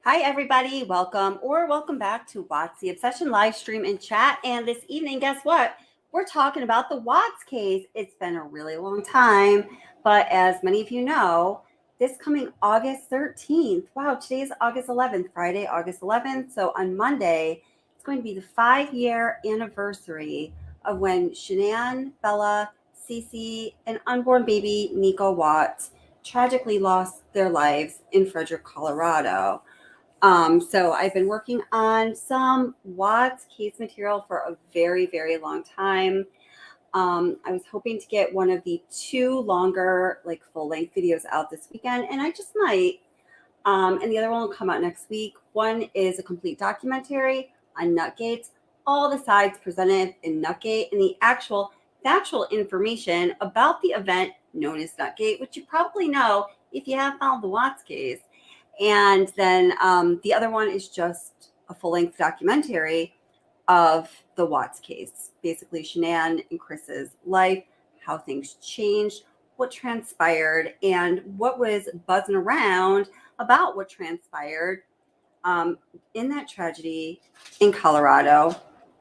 Hi, everybody. Welcome back to Watts the Obsession live stream and chat. And this evening, guess what? We're talking about the Watts case. It's been a really long time, but as many of you know, this coming August 13th. Wow, today is August 11th, Friday, August 11th. So on Monday, it's going to be the 5-year anniversary of when Shanann, Bella, Cece, and unborn baby Nico Watts tragically lost their lives in Frederick, Colorado. So I've been working on some Watts case material for a very, very long time. I was hoping to get one of the 2 longer, like full-length videos out this weekend, and I just might. And the other one will come out next week. One is a complete documentary on Nutgate, all the sides presented in Nutgate, and the actual factual information about the event known as Nutgate, which you probably know if you have followed the Watts case. And then the other one is just a full-length documentary of the Watts case, basically Shanann and Chris's life, how things changed, what transpired, and what was buzzing around about what transpired in that tragedy in Colorado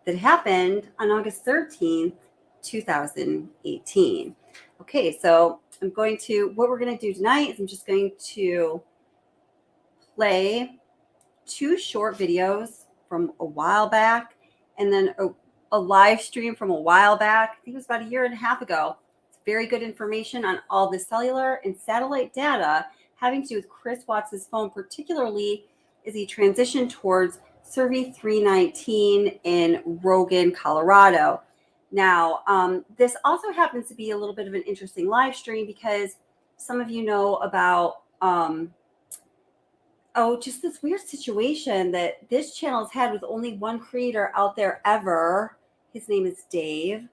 that happened on August 13th, 2018. Okay, so what we're going to do tonight is I'm just going to play 2 short videos from a while back and then a live stream from a while back. I think it was about a year and a half ago. It's very good information on all the cellular and satellite data having to do with Chris Watts' phone, particularly as he transitioned towards Cervi 319 in Rogan, Colorado. Now, this also happens to be a little bit of an interesting live stream because some of you know about just this weird situation that this channel has had with only one creator out there ever. His name is Dave.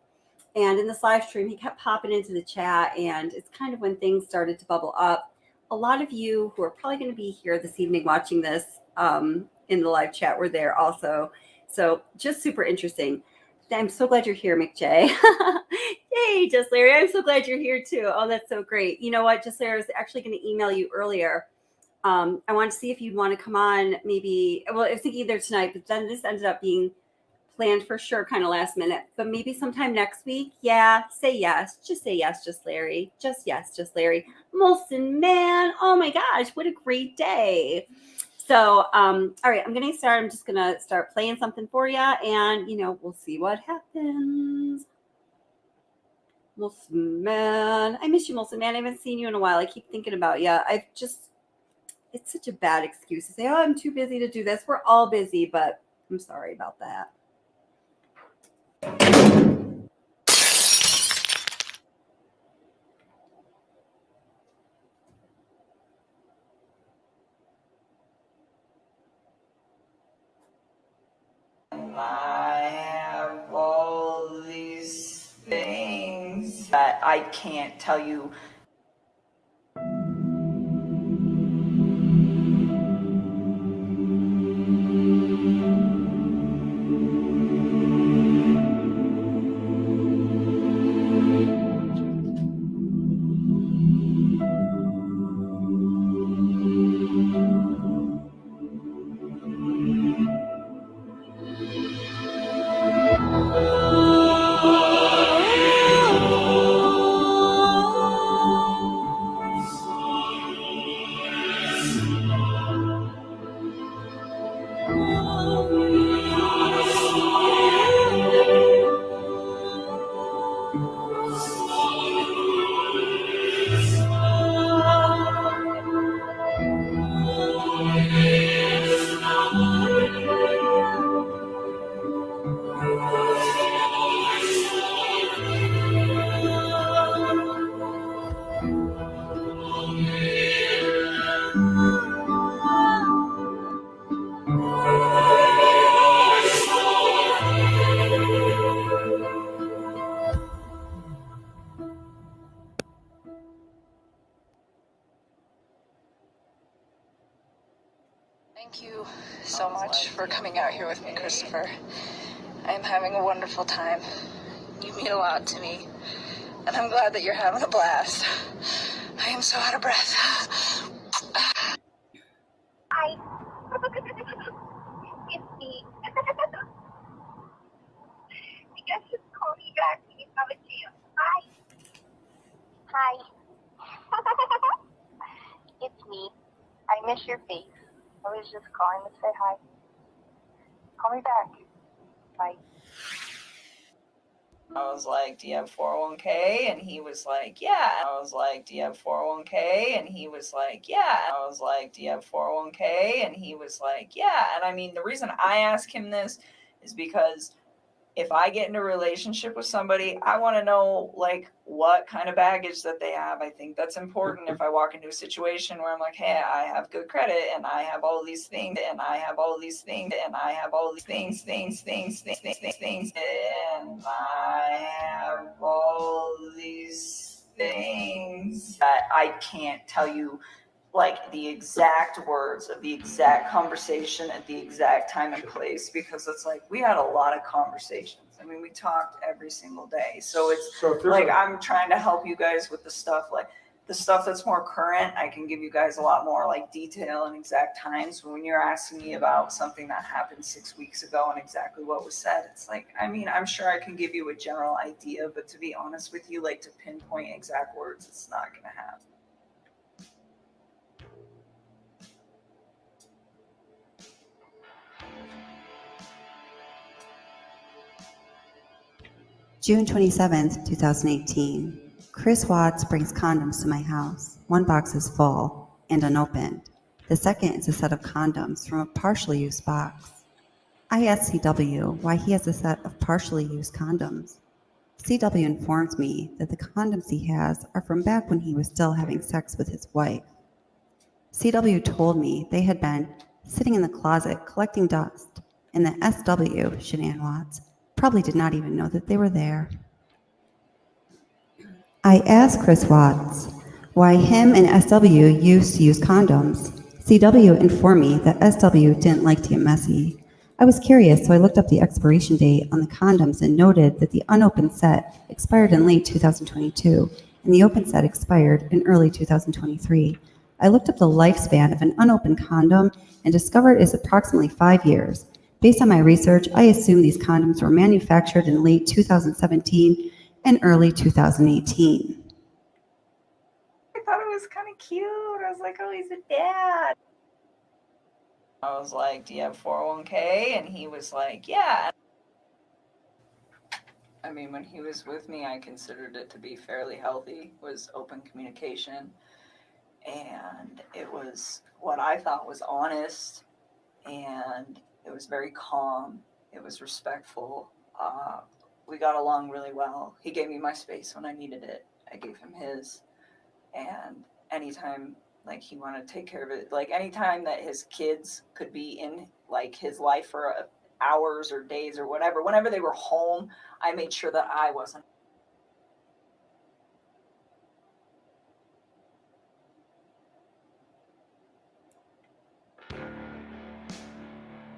And in this live stream, he kept popping into the chat, and it's kind of when things started to bubble up. A lot of you who are probably going to be here this evening watching this in the live chat were there also. So just super interesting. I'm so glad you're here, McJ. Yay, Just Larry. I'm so glad you're here too. Oh, that's so great. You know what? Just Larry, I was actually going to email you earlier. I wanted to see if you'd want to come on maybe, well, I was thinking either tonight, but then this ended up being planned for sure, kind of last minute, but maybe sometime next week. Yeah, say yes. Just say yes, Just Larry. Just yes, Just Larry. Molson, man. Oh my gosh, what a great day. So, all right, I'm going to start. I'm just going to start playing something for you, and, we'll see what happens. Molson, man. I miss you, Molson, man. I haven't seen you in a while. I keep thinking about you. It's such a bad excuse to say, oh, I'm too busy to do this. We're all busy, but I'm sorry about that. I have all these things that I can't tell you. Thank you so much for coming out here with me, Christopher. I am having a wonderful time. You mean a lot to me, and I'm glad that you're having a blast. I am so out of breath. Hi. I miss your face. I was just calling to say hi. Call me back. Bye. I was like, do you have 401k? And he was like, yeah. I was like, do you have 401k? And he was like, yeah. I was like, do you have 401k? And he was like, yeah. And I mean, the reason I ask him this is because if I get into a relationship with somebody, I want to know like what kind of baggage that they have. I think that's important. If I walk into a situation where I'm like, hey, I have good credit and I have all these things and I have all these things and I have all these things, and I have all these things that I can't tell you like the exact words of the exact conversation at the exact time and place, because it's like we had a lot of conversations. I mean, we talked every single day. So it's like I'm trying to help you guys with the stuff like the stuff that's more current. I can give you guys a lot more like detail and exact times. But when you're asking me about something that happened 6 weeks ago and exactly what was said, it's like, I mean, I'm sure I can give you a general idea, but to be honest with you, like to pinpoint exact words, it's not going to happen. June 27th, 2018. Chris Watts brings condoms to my house. One box is full and unopened. The second is a set of condoms from a partially used box. I asked CW why he has a set of partially used condoms. CW informs me that the condoms he has are from back when he was still having sex with his wife. CW told me they had been sitting in the closet collecting dust, and that SW, Shanann Watts, probably did not even know that they were there. I asked Chris Watts why him and SW used to use condoms. CW informed me that SW didn't like to get messy. I was curious, so I looked up the expiration date on the condoms and noted that the unopened set expired in late 2022, and the open set expired in early 2023. I looked up the lifespan of an unopened condom and discovered it is approximately 5 years. Based on my research, I assume these condoms were manufactured in late 2017 and early 2018. I thought it was kind of cute. I was like, oh, he's a dad. I was like, do you have 401k? And he was like, yeah. I mean, when he was with me, I considered it to be fairly healthy, was open communication. And it was what I thought was honest. And it was very calm. It was respectful. We got along really well. He gave me my space when I needed it. I gave him his. And anytime like he wanted to take care of it, like anytime that his kids could be in like his life for hours or days or whatever, whenever they were home, I made sure that I wasn't.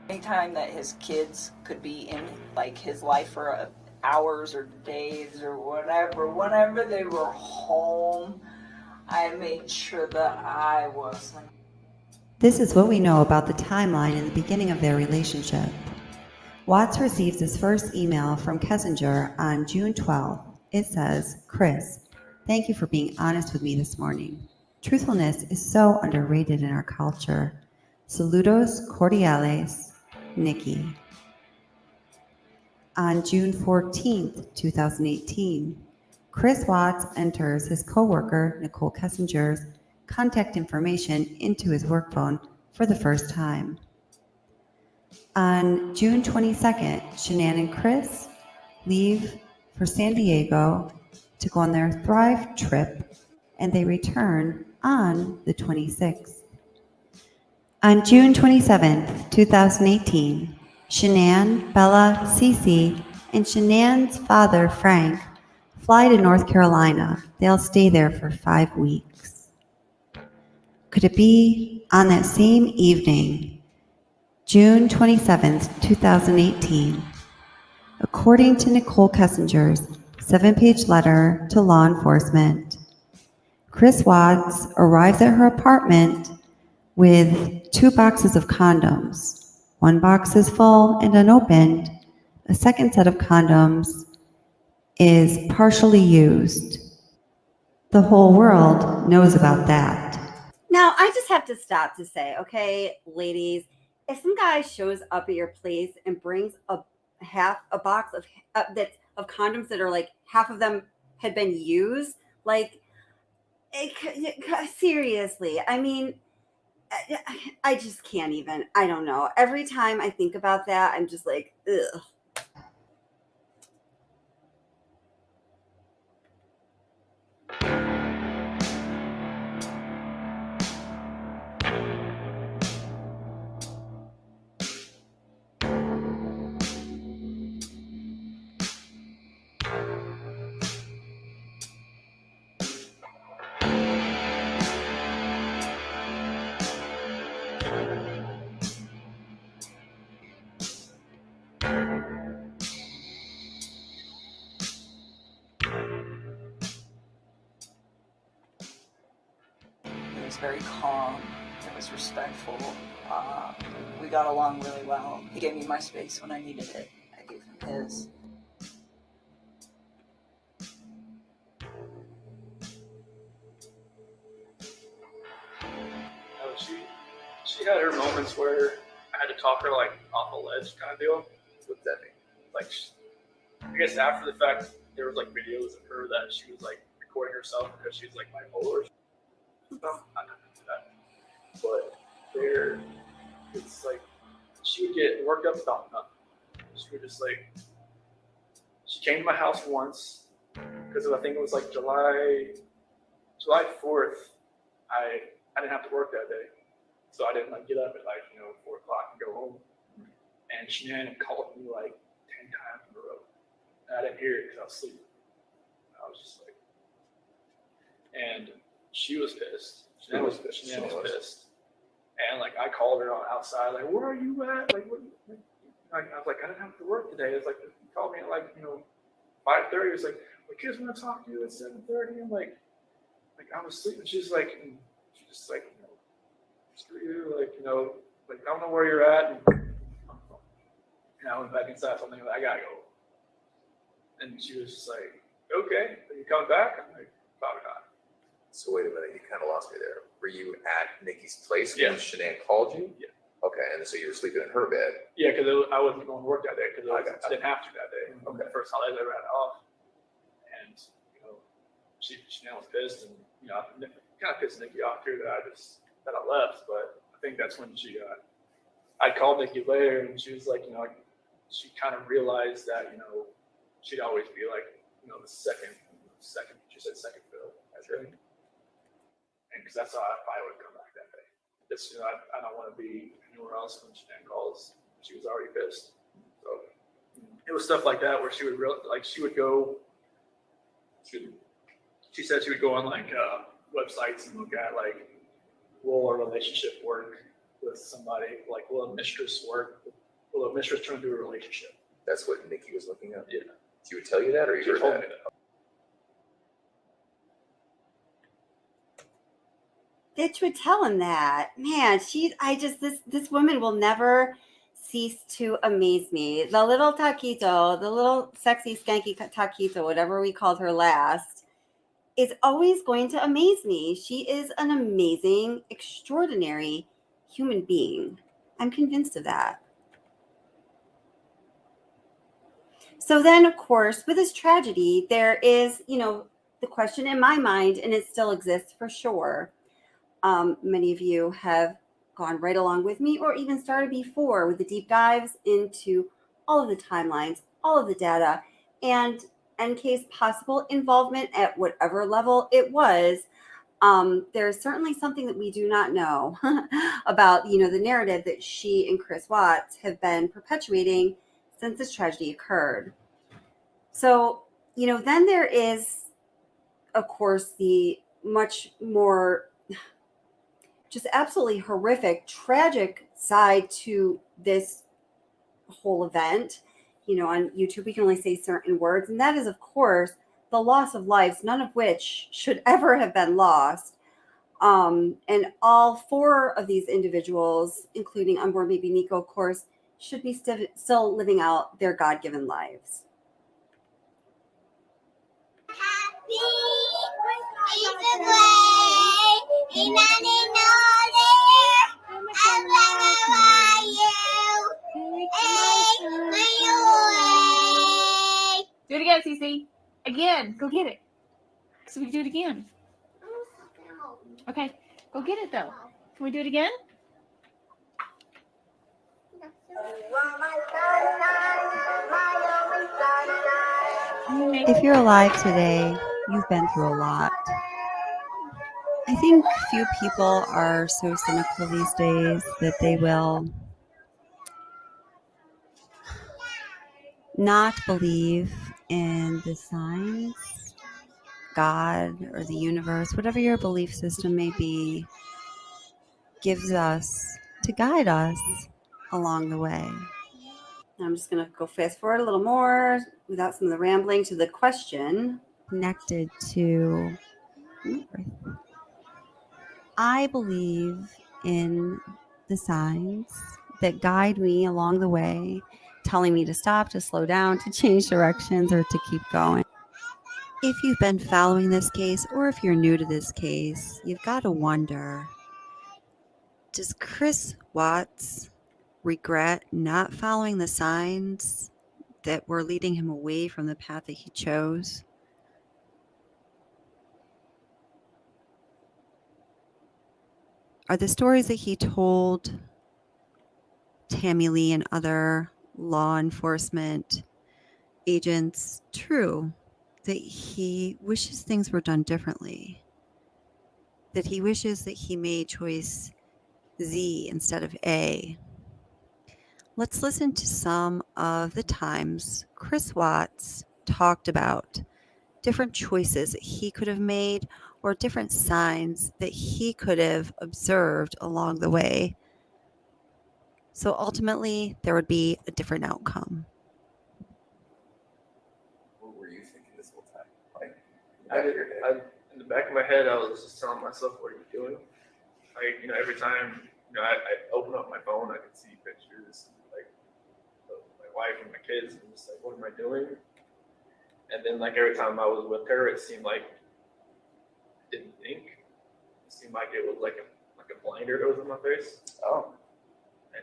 Anytime that his kids could be in like his life for hours or days or whatever, whenever they were home, I made sure that I wasn't. This is what we know about the timeline in the beginning of their relationship. Watts receives his first email from Kessinger on June 12th. It says, Chris, thank you for being honest with me this morning. Truthfulness is so underrated in our culture. Saludos cordiales, Nikki. On June 14th, 2018, Chris Watts enters his coworker Nicole Kessinger's contact information into his work phone for the first time. On June 22nd, Shanann and Chris leave for San Diego to go on their Thrive trip, and they return on the 26th. On June 27th, 2018, Shanann, Bella, Cece, and Shanann's father, Frank, fly to North Carolina. They'll stay there for 5 weeks. Could it be on that same evening, June 27th, 2018, according to Nicole Kessinger's 7-page letter to law enforcement, Chris Watts arrives at her apartment with 2 boxes of condoms. 1 box is full and unopened. A second set of condoms is partially used. The whole world knows about that. Now, I just have to stop to say, okay, ladies, if some guy shows up at your place and brings a box of of condoms that are like half of them had been used, like seriously, I mean, I just can't even. I don't know. Every time I think about that, I'm just like, ugh. He was very calm. It was respectful. We got along really well. He gave me my space when I needed it. I gave him his. She had her moments where I had to talk her like off a ledge kind of deal. What does that mean? Like, I guess after the fact, there was like videos of her that she was like recording herself because she's like bipolar stuff. I'm not into that, but there, it's like she would get worked up about nothing. She would just like, she came to my house once because I think it was like July 4th. I didn't have to work that day. So I didn't like get up at like 4 o'clock and go home. And Shanann called me like 10 times in a row. And I didn't hear it because I was sleeping. I was just like, and she was pissed. Shanann was pissed. And like I called her on outside, like, where are you at? Like, what? Like, I was like, I didn't have to work today. It's like you called me at like 5:30. It's like, my kids want to talk to you at 7:30. I'm like I was sleeping. She's like, she just like. Screw you, like I don't know where you're at. And I went back inside, something like, I gotta go. And she was just like, okay, are you coming back? I'm like, probably not. So wait a minute, you kind of lost me there. Were you at Nikki's place Yeah. when Shanann called you? Yeah. Okay, and so you were sleeping in her bed. Yeah, because I wasn't going to work that day because I didn't have to that day. Okay. The first holiday I ever had off, and Shanann was pissed, and kind of pissed Nikki off too that I left, but I think that's when I called Nikki later and she was like, she kind of realized that, she'd always be like, the second, she said second fiddle. That's right. And because that's how I would come back that day. Just, I don't want to be anywhere else when Shanann calls. She was already pissed. So it was stuff like that where she would she would go, she said she would go on like websites and look at like, will a relationship work with somebody? Like, will a mistress work? Will a mistress turn into a relationship? That's what Nikki was looking at? Yeah. She would tell you that, or you She heard told that? me that. Bitch would tell him that. Man, this woman will never cease to amaze me. The little taquito, the little sexy skanky taquito, whatever we called her last, is always going to amaze me. She is an amazing, extraordinary human being. I'm convinced of that. So then, of course, with this tragedy, there is, the question in my mind, and it still exists for sure. Many of you have gone right along with me or even started before with the deep dives into all of the timelines, all of the data, and NK's possible involvement at whatever level it was. There's certainly something that we do not know about, the narrative that she and Chris Watts have been perpetuating since this tragedy occurred. So, then there is, of course, the much more just absolutely horrific, tragic side to this whole event. On YouTube, we can only say certain words, and that is, of course, the loss of lives, none of which should ever have been lost. And all 4 of these individuals, including unborn baby Nico, of course, should be still living out their God-given lives. Happy birthday. Do it again, Cece. Again. Go get it. So we can do it again. Okay. Go get it, though. Can we do it again? If you're alive today, you've been through a lot. I think few people are so cynical these days that they will not believe in the signs, God, or the universe, whatever your belief system may be, gives us to guide us along the way. I'm just going to go fast forward a little more without some of the rambling to the question connected to Earth. I believe in the signs that guide me along the way, telling me to stop, to slow down, to change directions, or to keep going. If you've been following this case, or if you're new to this case, you've got to wonder, does Chris Watts regret not following the signs that were leading him away from the path that he chose? Are the stories that he told Tammy Lee and other law enforcement agents true? That he wishes things were done differently? That he wishes that he made choice Z instead of A? Let's listen to some of the times Chris Watts talked about different choices that he could have made or different signs that he could have observed along the way. So ultimately, there would be a different outcome. What were you thinking this whole time? Like, In the back of my head, I was just telling myself, "What are you doing?" Every time, I open up my phone, I can see pictures like of my wife and my kids, and I'm just like, "What am I doing?" And then, like every time I was with her, it seemed like I didn't think. It seemed like it was like a blinder that was in my face. oh,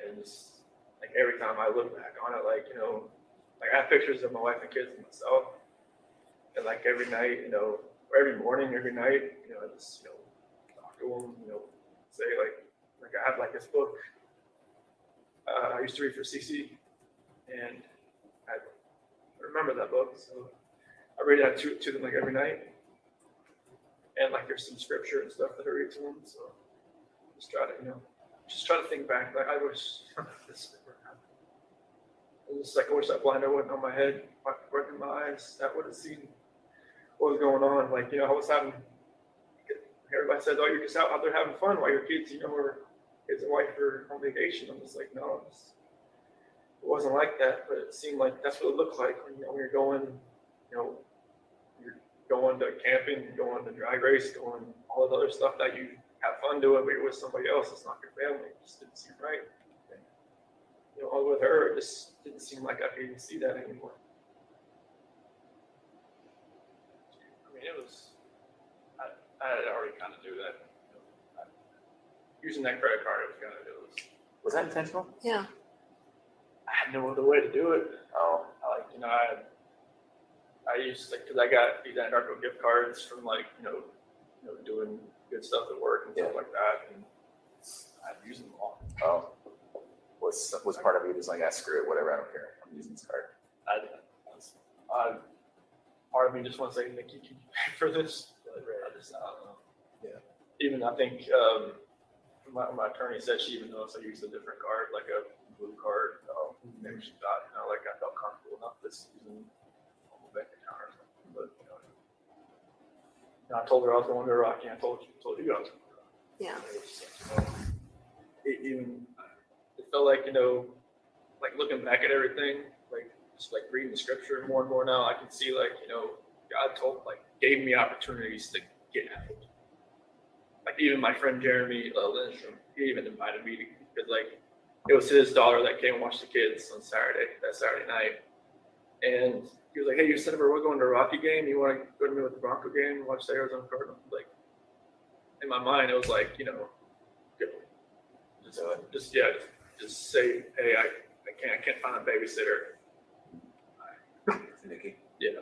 And just like every time I look back on it, like I have pictures of my wife and kids and myself, and like every night, or every morning, every night, I just talk to them, say like I have like this book I used to read for CC, and I remember that book, so I read that to them like every night, and like there's some scripture and stuff that I read to them, so just try to think back. Like I wish this never happened. It's like I wish that blinder wasn't on my head, right in my eyes. That would have seen what was going on. Like I was having. Everybody says, "Oh, you're just out there having fun while your kids, or kids and wife are on vacation." I'm just like, no, it wasn't like that. But it seemed like that's what it looked like when you're going, you're going to camping, going to drag race, going all the other stuff that you have fun doing, but you're with somebody else. It's not your family. It just didn't seem right. With her, it just didn't seem like I could even see that anymore. I mean, it was. I had already kind of knew that. Using that credit card, was that intentional? Yeah. I had no other way to do it. Oh, I used because I got these Anarco gift cards from doing good stuff at work and stuff like that, and I'd use them all. oh. Was part of you just like, screw it, whatever, I don't care. I'm using this card. Part of me just wants to say thank you for this, but I don't know. Yeah. Even I think my attorney said she even knows I used a different card, like a blue card. Maybe she thought like I felt comfortable enough just using a bank account or something. But I told her I was going to Iraq, and I told you I was going to Iraq. Yeah. It felt like like looking back at everything, like just like reading the scripture more and more now, I can see God gave me opportunities to get out. Like even my friend Jeremy Lindstrom, he even invited me because it was his daughter that came and watched the kids on that Saturday night. And he was like, "Hey, you said we're going to a Rocky game. You want to go to me with the Bronco game and watch the Arizona Cardinals?" Like, in my mind, it was like, just say, hey, I can't find a babysitter. Nikki. Yeah.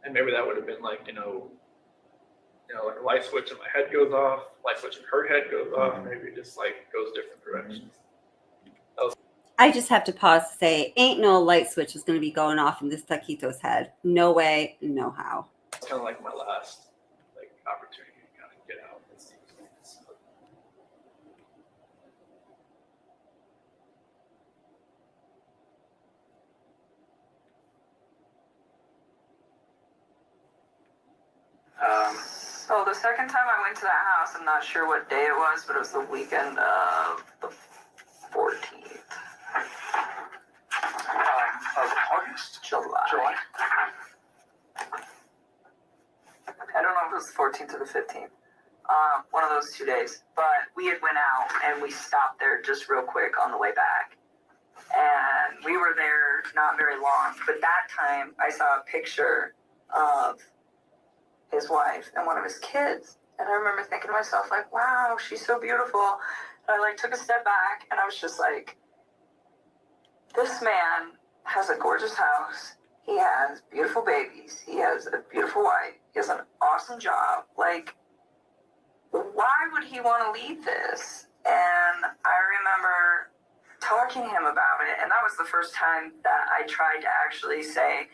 And maybe that would have been like, like a light switch in my head goes off, light switch in her head goes off, maybe it just like goes different directions. I just have to pause to say, ain't no light switch is going to be going off in this taquito's head. No way, no how. It's kind of like my last opportunity to kind of get out and see things. So the second time I went to that house, I'm not sure what day it was, but it was the weekend of the 14th. Of August? July. I don't know if it was the 14th or the 15th. One of those 2 days. But we had went out and we stopped there just real quick on the way back. And we were there not very long. But that time I saw a picture of his wife and one of his kids. And I remember thinking to myself, like, wow, she's so beautiful. And I took a step back and I was just like, this man has a gorgeous house. He has beautiful babies. He has a beautiful wife. He has an awesome job. Like, why would he want to leave this? And I remember talking to him about it. And that was the first time that I tried to actually say,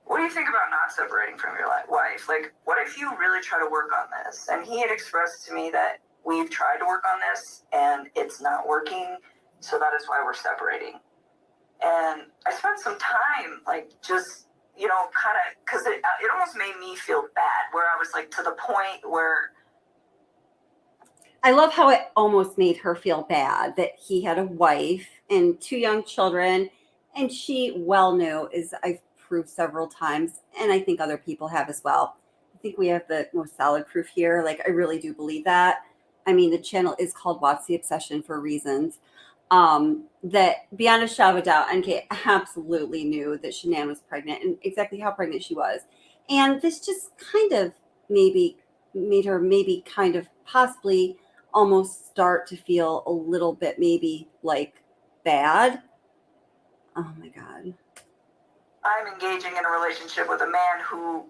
what do you think about not separating from your wife? Like, what if you really try to work on this? And he had expressed to me that we've tried to work on this and it's not working. So that is why we're separating. And I spent some time, just, kind of, because it almost made me feel bad, where I was, to the point where. I love how it almost made her feel bad that he had a wife and 2 young children, and she well knew, as I've proved several times, and I think other people have as well. I think we have the most solid proof here. I really do believe that. I mean, the channel is called Watts the Obsession for reasons. That beyond a shadow of a doubt, NK absolutely knew that Shanann was pregnant and exactly how pregnant she was. And this just kind of maybe made her kind of possibly almost start to feel a little bit maybe bad. Oh my God. I'm engaging in a relationship with a man who,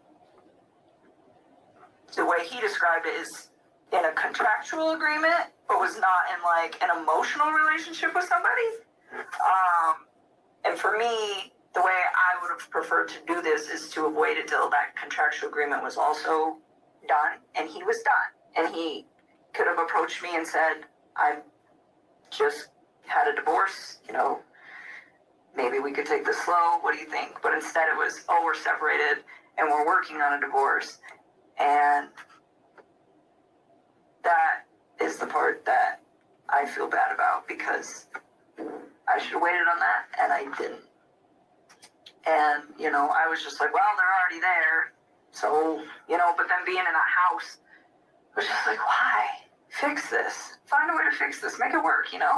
the way he described it, is in a contractual agreement, but was not in an emotional relationship with somebody. And for me, the way I would have preferred to do this is to have waited till that contractual agreement was also done, and he was done. And he could have approached me and said, I've just had a divorce, maybe we could take this slow. What do you think? But instead it was, oh, we're separated and we're working on a divorce. And that is the part that I feel bad about, because I should have waited on that and I didn't. And, I was just like, well, they're already there. So, but then being in that house, I was just like, why? Fix this. Find a way to fix this. Make it work, And I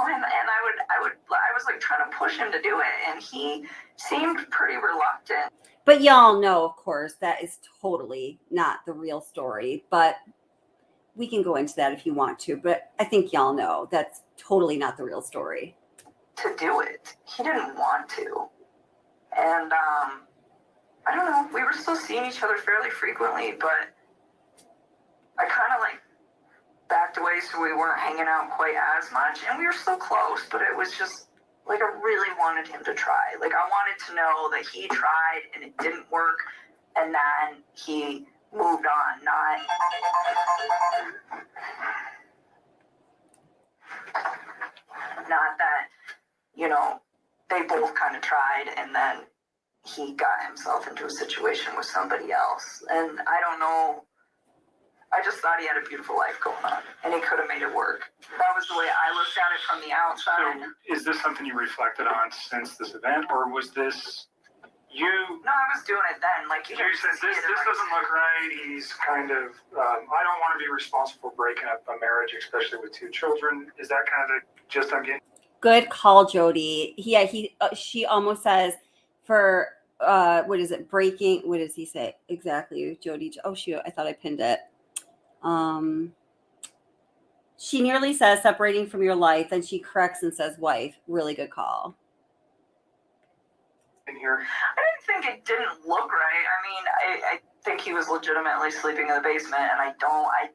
was trying to push him to do it, and he seemed pretty reluctant. But y'all know, of course, that is totally not the real story. But we can go into that if you want to. But I think y'all know that's totally not the real story. To do it. He didn't want to. And I don't know. We were still seeing each other fairly frequently, but I kind of backed away so we weren't hanging out quite as much. And we were still close, but it was just I really wanted him to try. I wanted to know that he tried and it didn't work, and then he moved on. Not that, they both kind of tried and then he got himself into a situation with somebody else. And I don't know. I just thought he had a beautiful life going on, and he could have made it work. That was the way I looked at it from the outside. So is this something you reflected on since this event, or was this you? No, I was doing it then. You said, this doesn't look right. He's kind of, I don't want to be responsible for breaking up a marriage, especially with 2 children. Is that kind of the gist I'm getting? Good call, Jody. Yeah, she almost says for what is it? Breaking. What does he say exactly, Jody? Oh shoot, I thought I pinned it. She nearly says separating from your life, then she corrects and says wife. Really good call. In here. I didn't think it didn't look right. I mean, I think he was legitimately sleeping in the basement, and I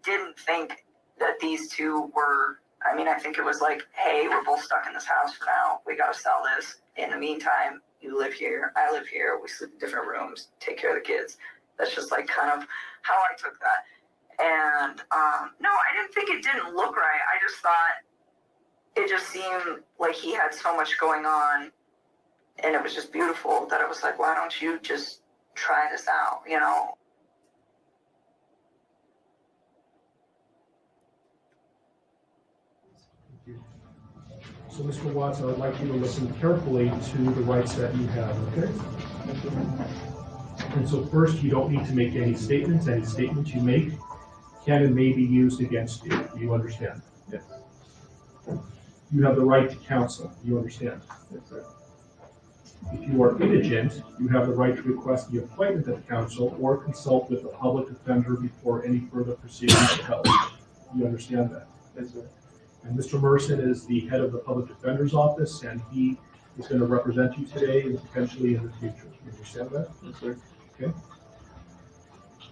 didn't think that these two were. I mean, I think it was like, hey, we're both stuck in this house for now. We got to sell this. In the meantime, you live here, I live here. We sleep in different rooms. Take care of the kids. That's just like kind of how I took that. And no, I didn't think it didn't look right. I just thought it just seemed like he had so much going on, and it was just beautiful that it was like, why don't you just try this out, you know? So, Mr. Watson, I'd like you to listen carefully to the rights that you have, okay? And so first, you don't need to make any statements. Any statements you make can and may be used against you. Do you understand? Yes. You have the right to counsel. Do you understand? Yes, sir. If you are indigent, you have the right to request the appointment of counsel or consult with a public defender before any further proceedings are held. Do you understand that? Yes, sir. And Mr. Merson is the head of the public defender's office, and he is going to represent you today and potentially in the future. You understand that? Yes, sir. Okay.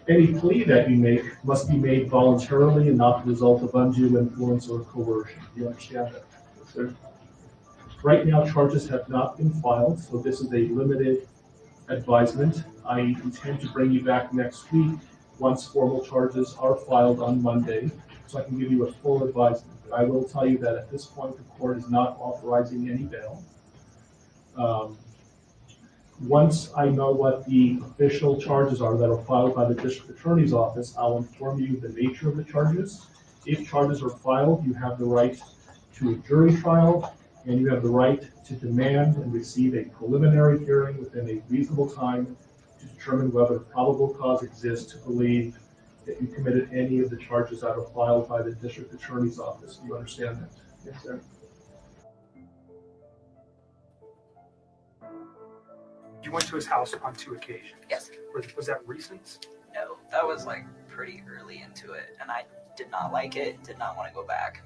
Any plea that you make must be made voluntarily and not the result of undue influence or coercion. Do you understand that? Yes, sir. Right now, charges have not been filed, so this is a limited advisement. I intend to bring you back next week once formal charges are filed on Monday, so I can give you a full advisement. But I will tell you that at this point, the court is not authorizing any bail. Once I know what the official charges are that are filed by the district attorney's office, I'll inform you the nature of the charges. If charges are filed, you have the right to a jury trial, and you have the right to demand and receive a preliminary hearing within a reasonable time to determine whether probable cause exists to believe that you committed any of the charges that are filed by the district attorney's office. Do you understand that? Yes, sir. You went to his house on 2 occasions. Yes. Was that recent? No, that was like pretty early into it, and I did not like it, did not want to go back.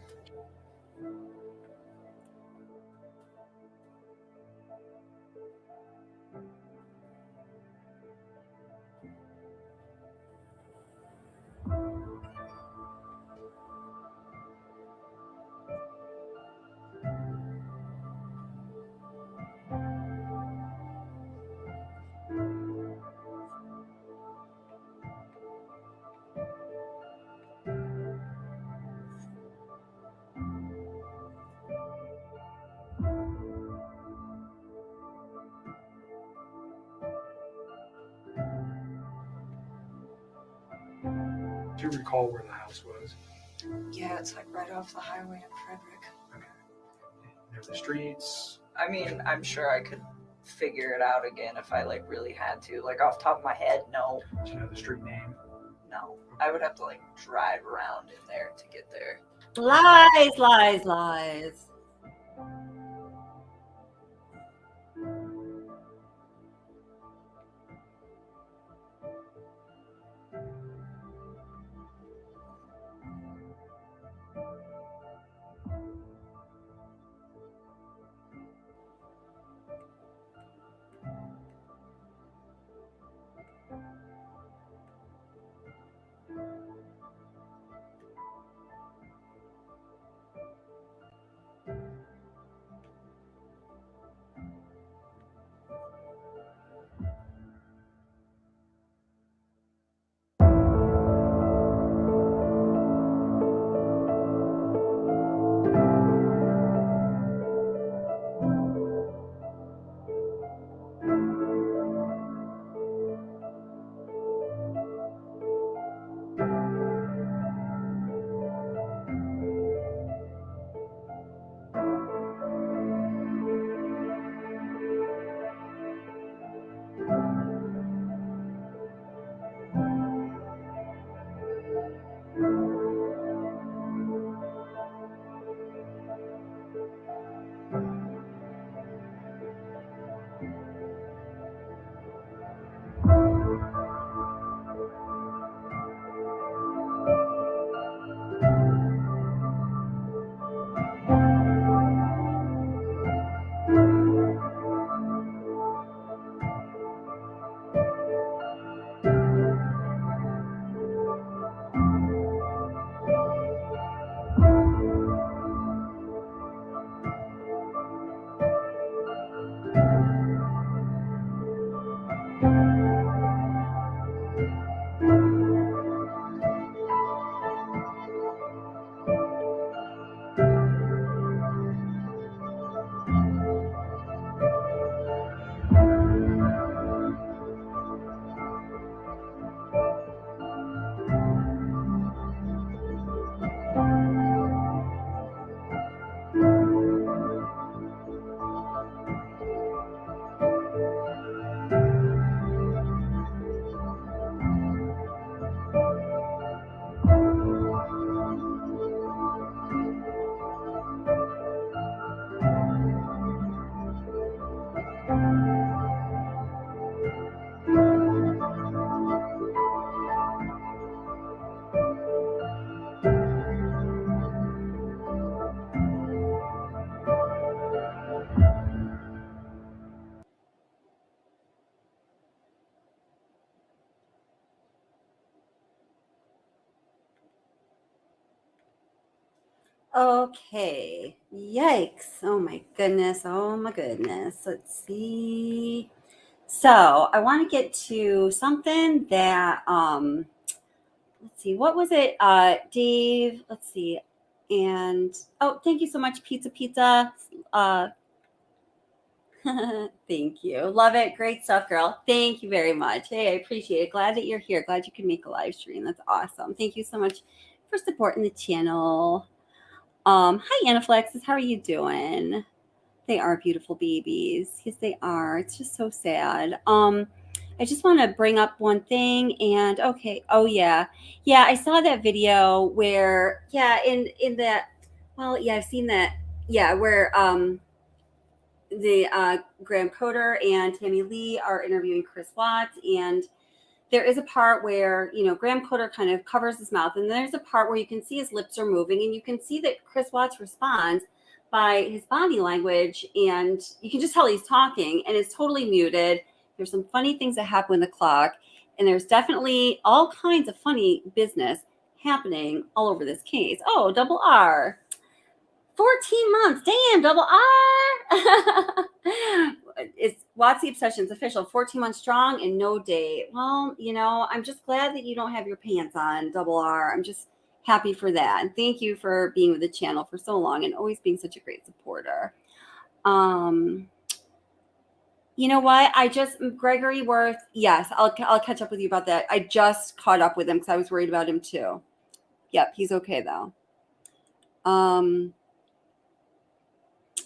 Do you recall where the house was? Yeah, it's like right off the highway in Frederick. Okay. Near the streets? I mean, I'm sure I could figure it out again if I like really had to. Like off the top of my head, no. Do you know the street name? No. I would have to like drive around in there to get there. Lies, lies, lies. Okay. Yikes. Oh my goodness. Oh my goodness. Let's see. So I want to get to something that let's see, what was it? Dave, let's see. And oh, thank you so much, Pizza. Thank you. Love it. Great stuff, girl. Thank you very much. Hey, I appreciate it. Glad that you're here. Glad you can make a live stream. That's awesome. Thank you so much for supporting the channel. Hi, Anaflexes. How are you doing? They are beautiful babies. Yes, they are. It's just so sad. I just want to bring up one thing and okay. Oh yeah. Yeah, I saw that video where in that well, yeah, I've seen that. Yeah, where the Graham Coder and Tammy Lee are interviewing Chris Watts, and there is a part where Graham Coder kind of covers his mouth, and there's a part where you can see his lips are moving, and you can see that Chris Watts responds by his body language, and you can just tell he's talking, and it's totally muted. There's some funny things that happen with the clock, and there's definitely all kinds of funny business happening all over this case. Oh, double R. 14 months. Damn, double R. It's Watsy Obsessions official. 14 months strong and no date. Well, I'm just glad that you don't have your pants on, double R. I'm just happy for that. And thank you for being with the channel for so long and always being such a great supporter. You know what? Gregory Worth. Yes, I'll catch up with you about that. I just caught up with him because I was worried about him too. Yep, he's okay though.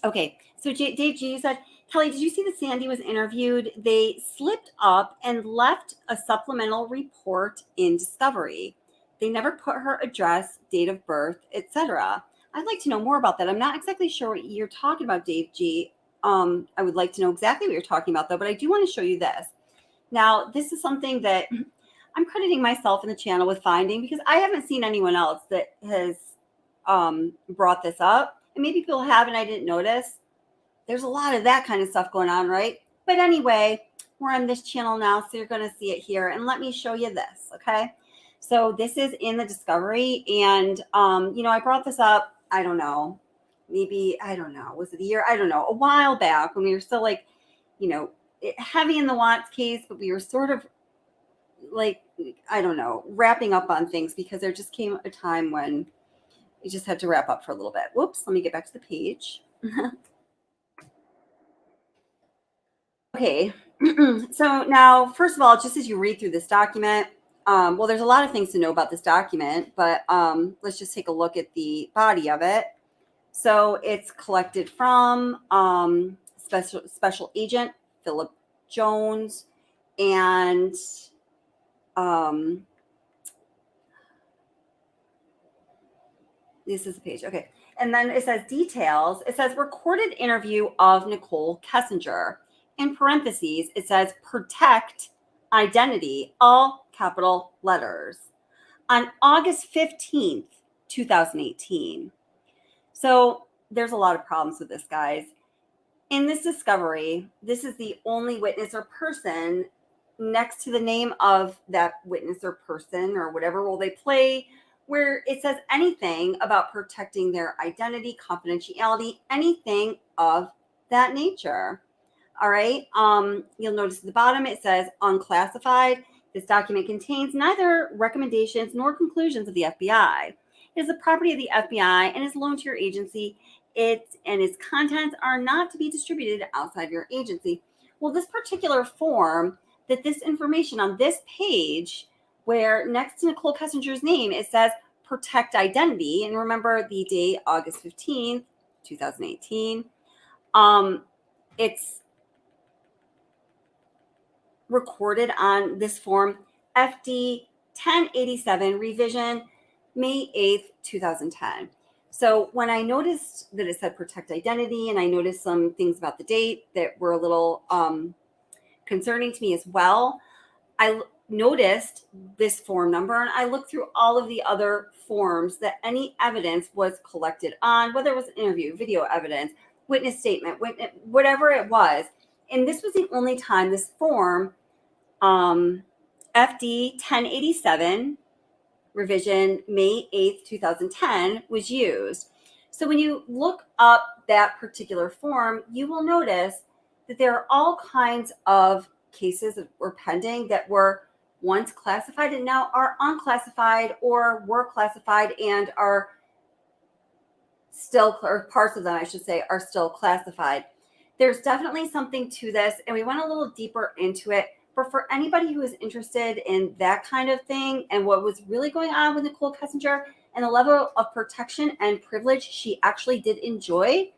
Okay, so Dave G said, Kelly, did you see that Sandy was interviewed? They slipped up and left a supplemental report in Discovery. They never put her address, date of birth, etc. I'd like to know more about that. I'm not exactly sure what you're talking about, Dave G. I would like to know exactly what you're talking about, though, but I do want to show you this. Now, this is something that I'm crediting myself in the channel with finding because I haven't seen anyone else that has brought this up. And maybe people have and I didn't notice. There's a lot of that kind of stuff going on, right? But anyway, we're on this channel now, so you're going to see it here. And let me show you this, okay? So this is in the Discovery. And, I brought this up, I don't know, was it a year? I don't know, a while back when we were still like, heavy in the Watts case, but we were sort of like, I don't know, wrapping up on things because there just came a time when we just had to wrap up for a little bit. Whoops, let me get back to the page. Okay, so now, first of all, just as you read through this document, well, there's a lot of things to know about this document, but let's just take a look at the body of it. So it's collected from Special Agent Philip Jones, and this is the page. Okay. And then it says details. It says recorded interview of Nicole Kessinger. In parentheses, it says protect identity, all capital letters, on August 15th, 2018. So there's a lot of problems with this, guys. In this Discovery, this is the only witness or person next to the name of that witness or person or whatever role they play where it says anything about protecting their identity, confidentiality, anything of that nature. All right. You'll notice at the bottom it says unclassified. This document contains neither recommendations nor conclusions of the FBI. It is the property of the FBI and is loaned to your agency. It and its contents are not to be distributed outside your agency. Well, this particular form, that this information on this page, where next to Nicole Kessinger's name, it says protect identity. And remember the date, August 15th, 2018. It's recorded on this form, FD 1087 revision, May 8th, 2010. So when I noticed that it said protect identity, and I noticed some things about the date that were a little concerning to me as well, I noticed this form number, and I looked through all of the other forms that any evidence was collected on, whether it was an interview, video evidence, witness statement, whatever it was. And this was the only time this form, FD 1087, revision May 8th, 2010, was used. So when you look up that particular form, you will notice that there are all kinds of cases that were pending that were once classified and now are unclassified, or were classified and are still, or parts of them, I should say, are still classified. There's definitely something to this, and we went a little deeper into it. But for anybody who is interested in that kind of thing and what was really going on with Nicole Kessinger and the level of protection and privilege she actually did enjoy,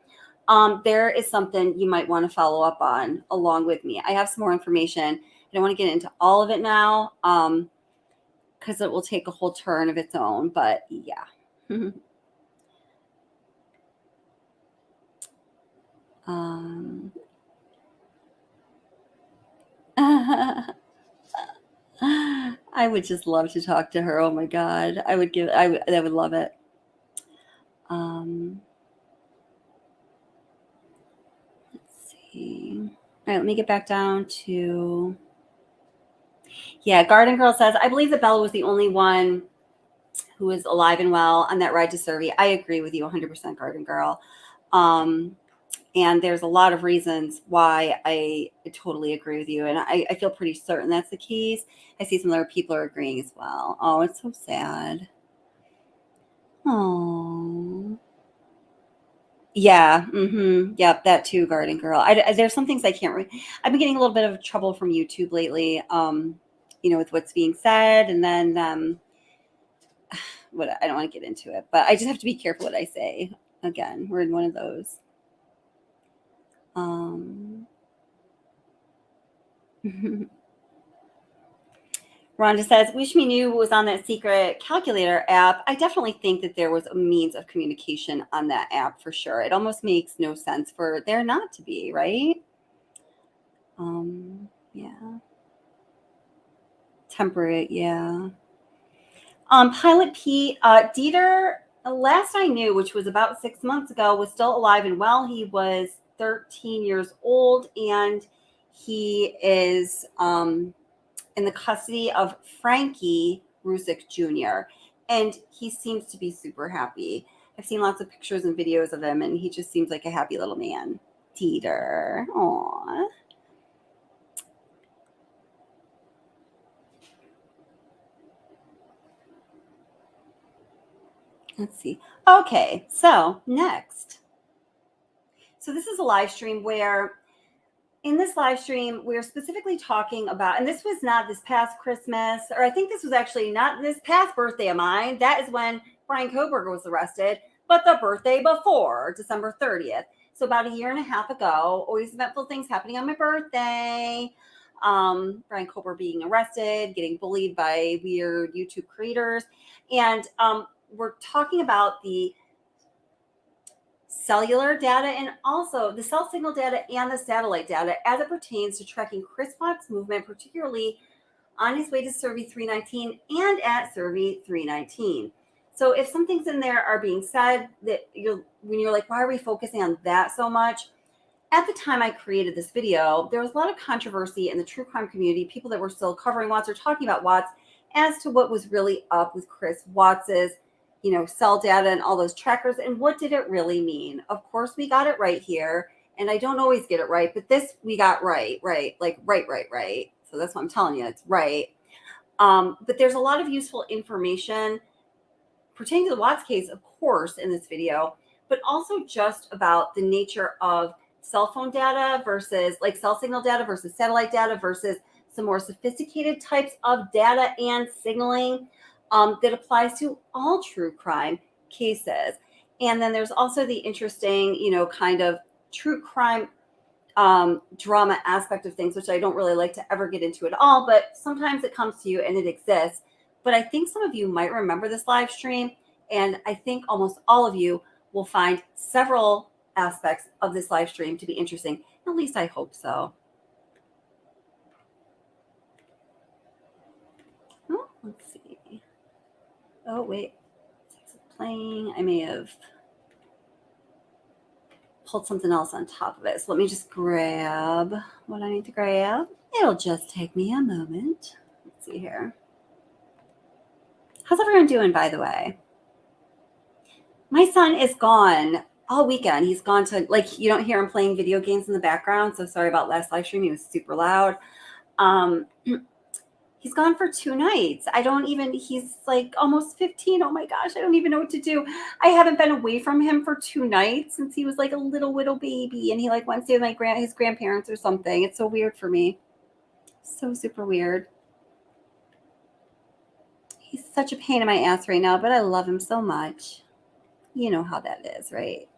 there is something you might want to follow up on along with me. I have some more information. I don't want to get into all of it now because it will take a whole turn of its own. But yeah. I would just love to talk to her. Oh my God. I would love it. Let's see. All right, let me get back down to, yeah, Garden Girl says, I believe that Bella was the only one who was alive and well on that ride to Cervi. I agree with you 100%, Garden Girl. And there's a lot of reasons why I totally agree with you. And I feel pretty certain that's the case. I see some other people are agreeing as well. Oh, it's so sad. Oh. Yeah. Yep. That too, Garden Girl. There's some things I can't read. I've been getting a little bit of trouble from YouTube lately, with what's being said. And then I don't want to get into it, but I just have to be careful what I say. Again, we're in one of those. Rhonda says, wish me knew was on that secret calculator app. I definitely think that there was a means of communication on that app for sure. It almost makes no sense for there not to be, right? Yeah. Temperate, yeah. Pilot Pete, Dieter, last I knew, which was about 6 months ago, was still alive and well. He was 13 years old, and he is in the custody of Frankie Rusick Jr., and he seems to be super happy. I've seen lots of pictures and videos of him, and he just seems like a happy little man. Dieter. Aww. Let's see. Okay, so next. So this is a live stream where in this live stream, we're specifically talking about, and this was not this past Christmas, or I think this was actually not this past birthday of mine. That is when Brian Koberger was arrested, but the birthday before, December 30th. So about a year and a half ago, always eventful things happening on my birthday. Brian Kober being arrested, getting bullied by weird YouTube creators. And we're talking about the cellular data and also the cell signal data and the satellite data as it pertains to tracking Chris Watts' movement, particularly on his way to Cervi 319 and at Cervi 319. So if some things in there are being said that when you're like, why are we focusing on that so much? At the time I created this video, there was a lot of controversy in the true crime community, people that were still covering Watts or talking about Watts, as to what was really up with Chris Watts's cell data and all those trackers, and what did it really mean? Of course, we got it right here, and I don't always get it right, but this we got right. Like right. So that's what I'm telling you, it's right. But there's a lot of useful information pertaining to the Watts case, of course, in this video, but also just about the nature of cell phone data versus like cell signal data versus satellite data versus some more sophisticated types of data and signaling that applies to all true crime cases. And then there's also the interesting, kind of true crime drama aspect of things, which I don't really like to ever get into at all, but sometimes it comes to you and it exists. But I think some of you might remember this live stream, and I think almost all of you will find several aspects of this live stream to be interesting. At least I hope so. Oh, let's see. Oh, wait. It's playing. I may have pulled something else on top of it. So let me just grab what I need to grab. It'll just take me a moment. Let's see here. How's everyone doing, by the way? My son is gone all weekend. He's gone to, like, you don't hear him playing video games in the background. So sorry about last live stream. He was super loud. He's gone for 2 nights. He's like almost 15. Oh my gosh, I don't even know what to do. I haven't been away from him for 2 nights since he was like a little baby. And he like went to stay with his grandparents or something. It's so weird for me. So super weird. He's such a pain in my ass right now, but I love him so much. You know how that is, right?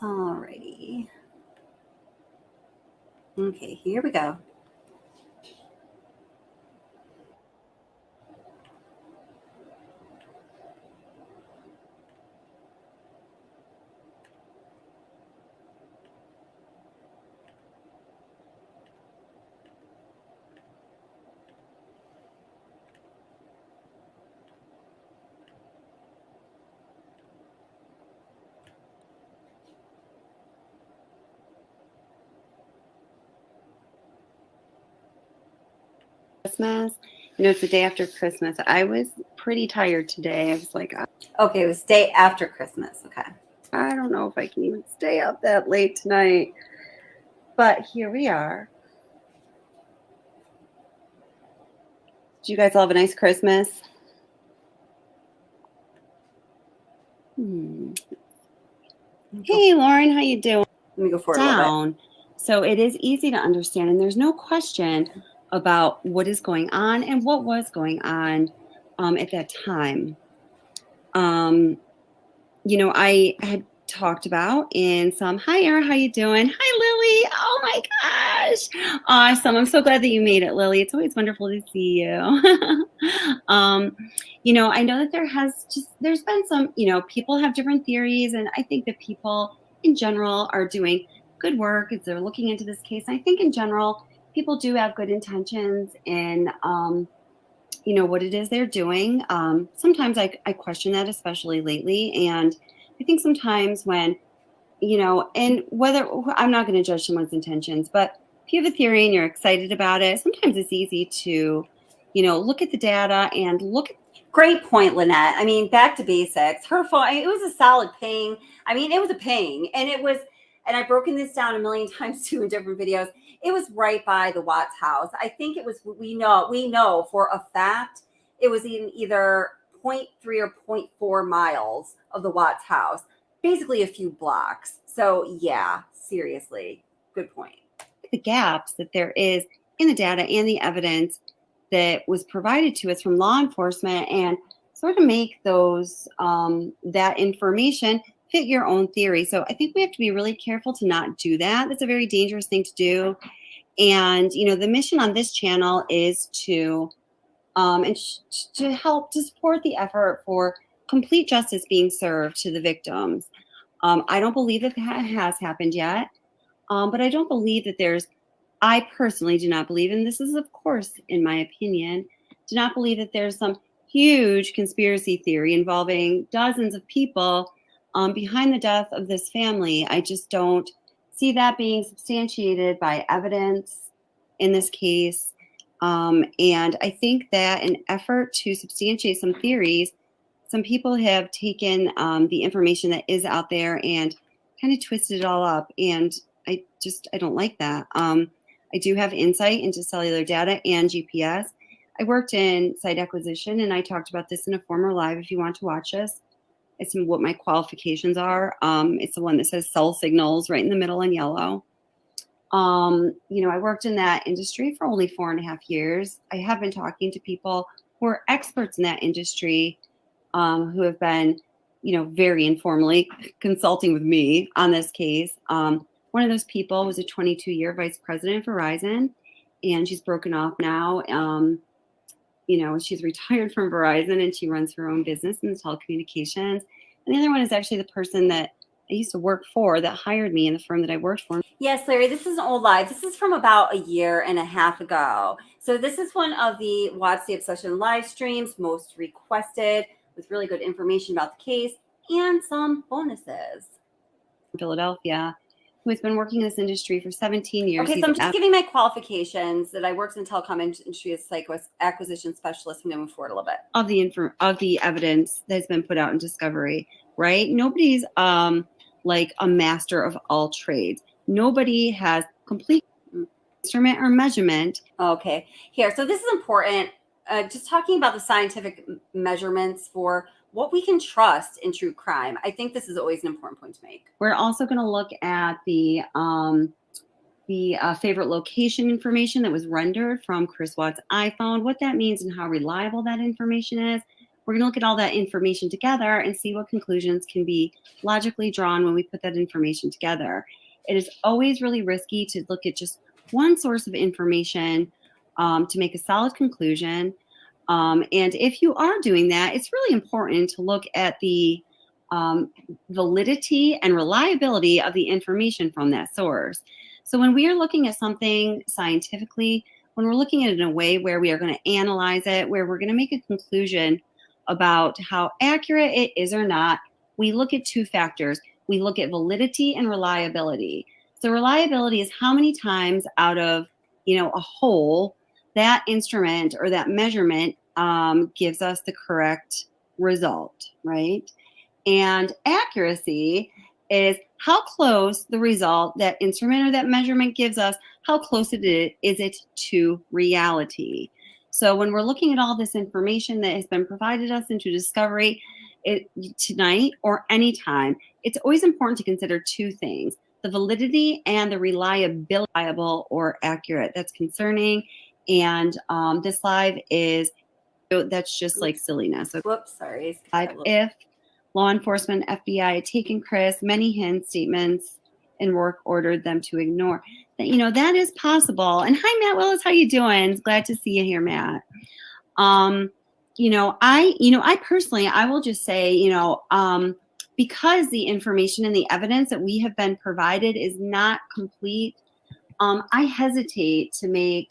Alrighty. Okay, here we go. Christmas. It's the day after Christmas. I was pretty tired today. I was like, okay, it was day after Christmas. Okay. I don't know if I can even stay up that late tonight, but here we are. Did you guys all have a nice Christmas? Hey, Lauren, how you doing? Let me go forward a little bit. So it is easy to understand, and there's no question about what is going on and what was going on at that time. I had talked about in some, hi, Era, how you doing? Hi, Lily. Oh my gosh. Awesome. I'm so glad that you made it, Lily. It's always wonderful to see you. I know that there's been some, people have different theories, and I think that people in general are doing good work as they're looking into this case. I think in general, people do have good intentions in, what it is they're doing. Sometimes I question that, especially lately. And I think sometimes when, and whether I'm not going to judge someone's intentions, but if you have a theory and you're excited about it, sometimes it's easy to, look at the data and look at. Great point, Lynette. I mean, back to basics. Her phone, it was a solid ping. I mean, it was a ping. And I've broken this down a million times too in different videos. It was right by the Watts house. I think it was, we know for a fact, it was in either 0.3 or 0.4 miles of the Watts house, basically a few blocks. So yeah, seriously, good point. The gaps that there is in the data and the evidence that was provided to us from law enforcement, and sort of make those that information fit your own theory. So I think we have to be really careful to not do that. That's a very dangerous thing to do. And the mission on this channel is to to help to support the effort for complete justice being served to the victims. I don't believe that has happened yet, but I don't believe that I personally do not believe, and this is, of course, in my opinion, do not believe that there's some huge conspiracy theory involving dozens of people behind the death of this family. I just don't see that being substantiated by evidence in this case. And I think that in effort to substantiate some theories, some people have taken the information that is out there and kind of twisted it all up. And I don't like that. I do have insight into cellular data and GPS. I worked in site acquisition, and I talked about this in a former live if you want to watch this. It's what my qualifications are. It's the one that says cell signals right in the middle in yellow. I worked in that industry for only 4.5 years. I have been talking to people who are experts in that industry, who have been, very informally consulting with me on this case. One of those people was a 22-year vice president for Verizon, and she's broken off now. She's retired from Verizon, and she runs her own business in the telecommunications. And the other one is actually the person that I used to work for that hired me in the firm that I worked for. Yes, Larry, this is an old live. This is from about 1.5 years ago. So this is one of the Watts the Obsession live streams, most requested, with really good information about the case and some bonuses. Philadelphia. who has been working in this industry for 17 years. Okay, He's so I'm just just giving my qualifications that I worked in the telecom industry as psycho acquisition specialist. I'm going to move forward a little bit. Of the evidence that's been put out in discovery, right? Nobody's like a master of all trades. Nobody has complete instrument or measurement. Okay, here. So this is important. Just talking about the scientific measurements for what we can trust in true crime. I think this is always an important point to make. We're also going to look at the favorite location information that was rendered from Chris Watt's iPhone, what that means and how reliable that information is. We're going to look at all that information together and see what conclusions can be logically drawn when we put that information together. It is always really risky to look at just one source of information to make a solid conclusion. And if you are doing that, it's really important to look at the validity and reliability of the information from that source. So when we are looking at something scientifically, when we're looking at it in a way where we are going to analyze it, where we're going to make a conclusion about how accurate it is or not, we look at two factors. We look at validity and reliability. So reliability is how many times out of, a whole, that instrument or that measurement gives us the correct result, right? And accuracy is how close the result, that instrument or that measurement gives us, how close is it to reality. So when we're looking at all this information that has been provided us into discovery tonight or anytime, it's always important to consider two things: the validity and the reliability, reliable or accurate. That's concerning. And this live is, that's just like silliness. Okay? Whoops, sorry. If law enforcement, FBI had taken Chris many hints, statements, and work ordered them to ignore. That is possible. And hi, Matt Willis, how you doing? Glad to see you here, Matt. I personally, I will just say, because the information and the evidence that we have been provided is not complete, I hesitate to make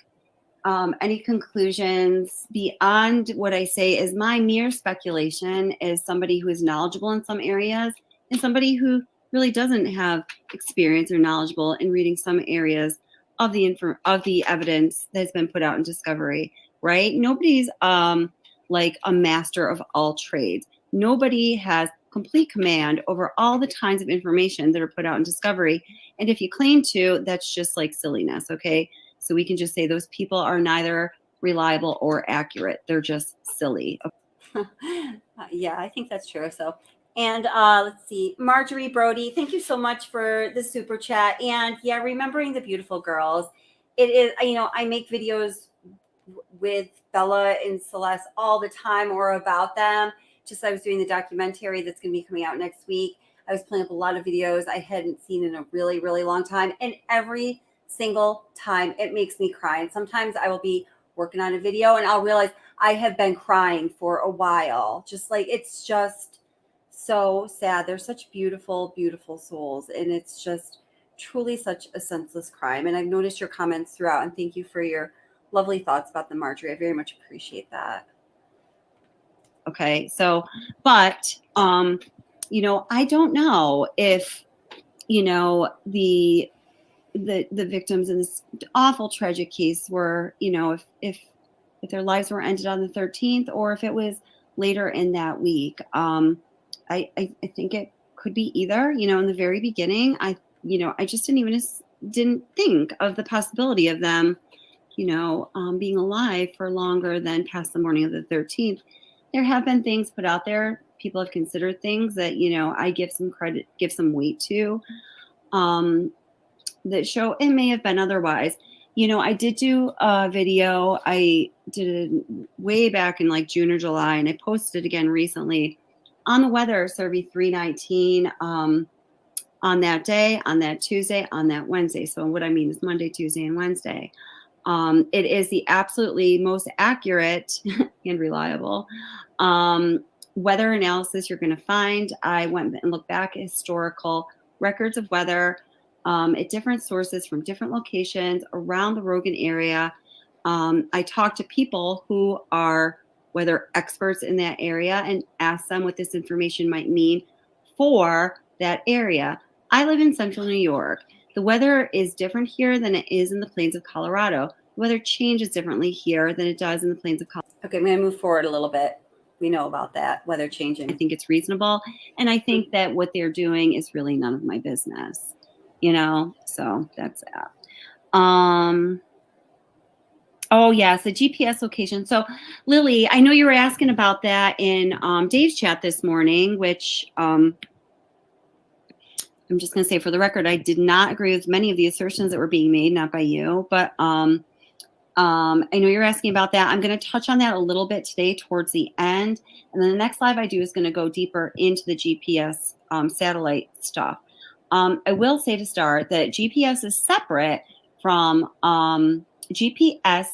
any conclusions beyond what I say is my mere speculation as somebody who is knowledgeable in some areas and somebody who really doesn't have experience or knowledgeable in reading some areas of the evidence that's been put out in discovery, right? Nobody's like a master of all trades. Nobody has complete command over all the kinds of information that are put out in discovery. And if you claim to, that's just like silliness, okay? So we can just say those people are neither reliable or accurate. They're just silly. Yeah, I think that's true. So, and let's see, Marjorie Brody, thank you so much for the super chat. And yeah, remembering the beautiful girls. It is, I make videos with Bella and Celeste all the time or about them. Just I was doing the documentary that's going to be coming out next week. I was playing up a lot of videos I hadn't seen in a really, really long time. And every single time it makes me cry. And sometimes I will be working on a video and I'll realize I have been crying for a while. Just like, it's just so sad. They're such beautiful, beautiful souls. And it's just truly such a senseless crime. And I've noticed your comments throughout, and thank you for your lovely thoughts about the Marjorie. I very much appreciate that. Okay. So, but, I don't know if, the victims in this awful tragic case were, if their lives were ended on the 13th or if it was later in that week. I think it could be either. In the very beginning, I just didn't think of the possibility of them, being alive for longer than past the morning of the 13th. There have been things put out there. People have considered things that, I give some credit, give some weight to, that show it may have been otherwise. I did do a video. I did it way back in like June or July, and I posted it again recently on the weather, Cervi 319, on that day, on that Tuesday, on that Wednesday. So what I mean is Monday, Tuesday, and Wednesday. It is the absolutely most accurate and reliable weather analysis you're going to find. I went and looked back at historical records of weather at different sources from different locations around the Rogan area. I talked to people who are weather experts in that area and asked them what this information might mean for that area. I live in central New York. The weather is different here than it is in the plains of Colorado. The weather changes differently here than it does in the plains of Colorado. Okay, I'm going to move forward a little bit. We know about that, weather changing. I think it's reasonable. And I think that what they're doing is really none of my business, you know? So that's that. Oh, yes, the GPS location. So, Lily, I know you were asking about that in Dave's chat this morning, which I'm just going to say for the record, I did not agree with many of the assertions that were being made, not by you, but I know you're asking about that. I'm going to touch on that a little bit today towards the end. And then the next live I do is going to go deeper into the GPS satellite stuff. I will say to start that GPS is separate from GPS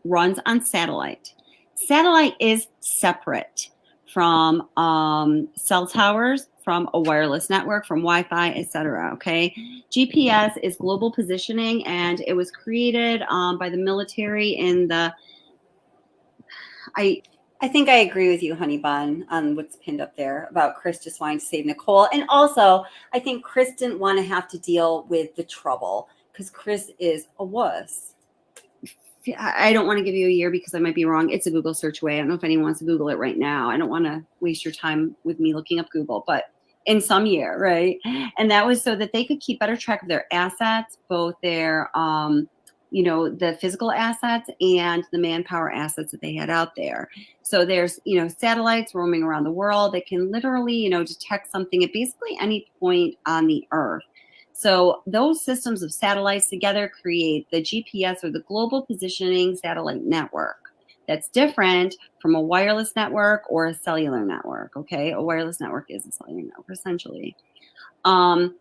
runs on satellite. Satellite is separate from cell towers, from a wireless network, from Wi-Fi, etc. Okay, GPS is global positioning, and it was created by the military in the. I think I agree with you, Honey Bun, on what's pinned up there about Chris just wanting to save Nicole, and also I think Chris didn't want to have to deal with the trouble because Chris is a wuss. I don't want to give you a year because I might be wrong. It's a Google search away. I don't know if anyone wants to Google it right now. I don't want to waste your time with me looking up Google, but in some year, right? And that was so that they could keep better track of their assets, both their, the physical assets and the manpower assets that they had out there. So there's, satellites roaming around the world that can literally, detect something at basically any point on the earth. So those systems of satellites together create the GPS, or the Global Positioning Satellite Network. That's different from a wireless network or a cellular network, okay? A wireless network is a cellular network, essentially. Geotab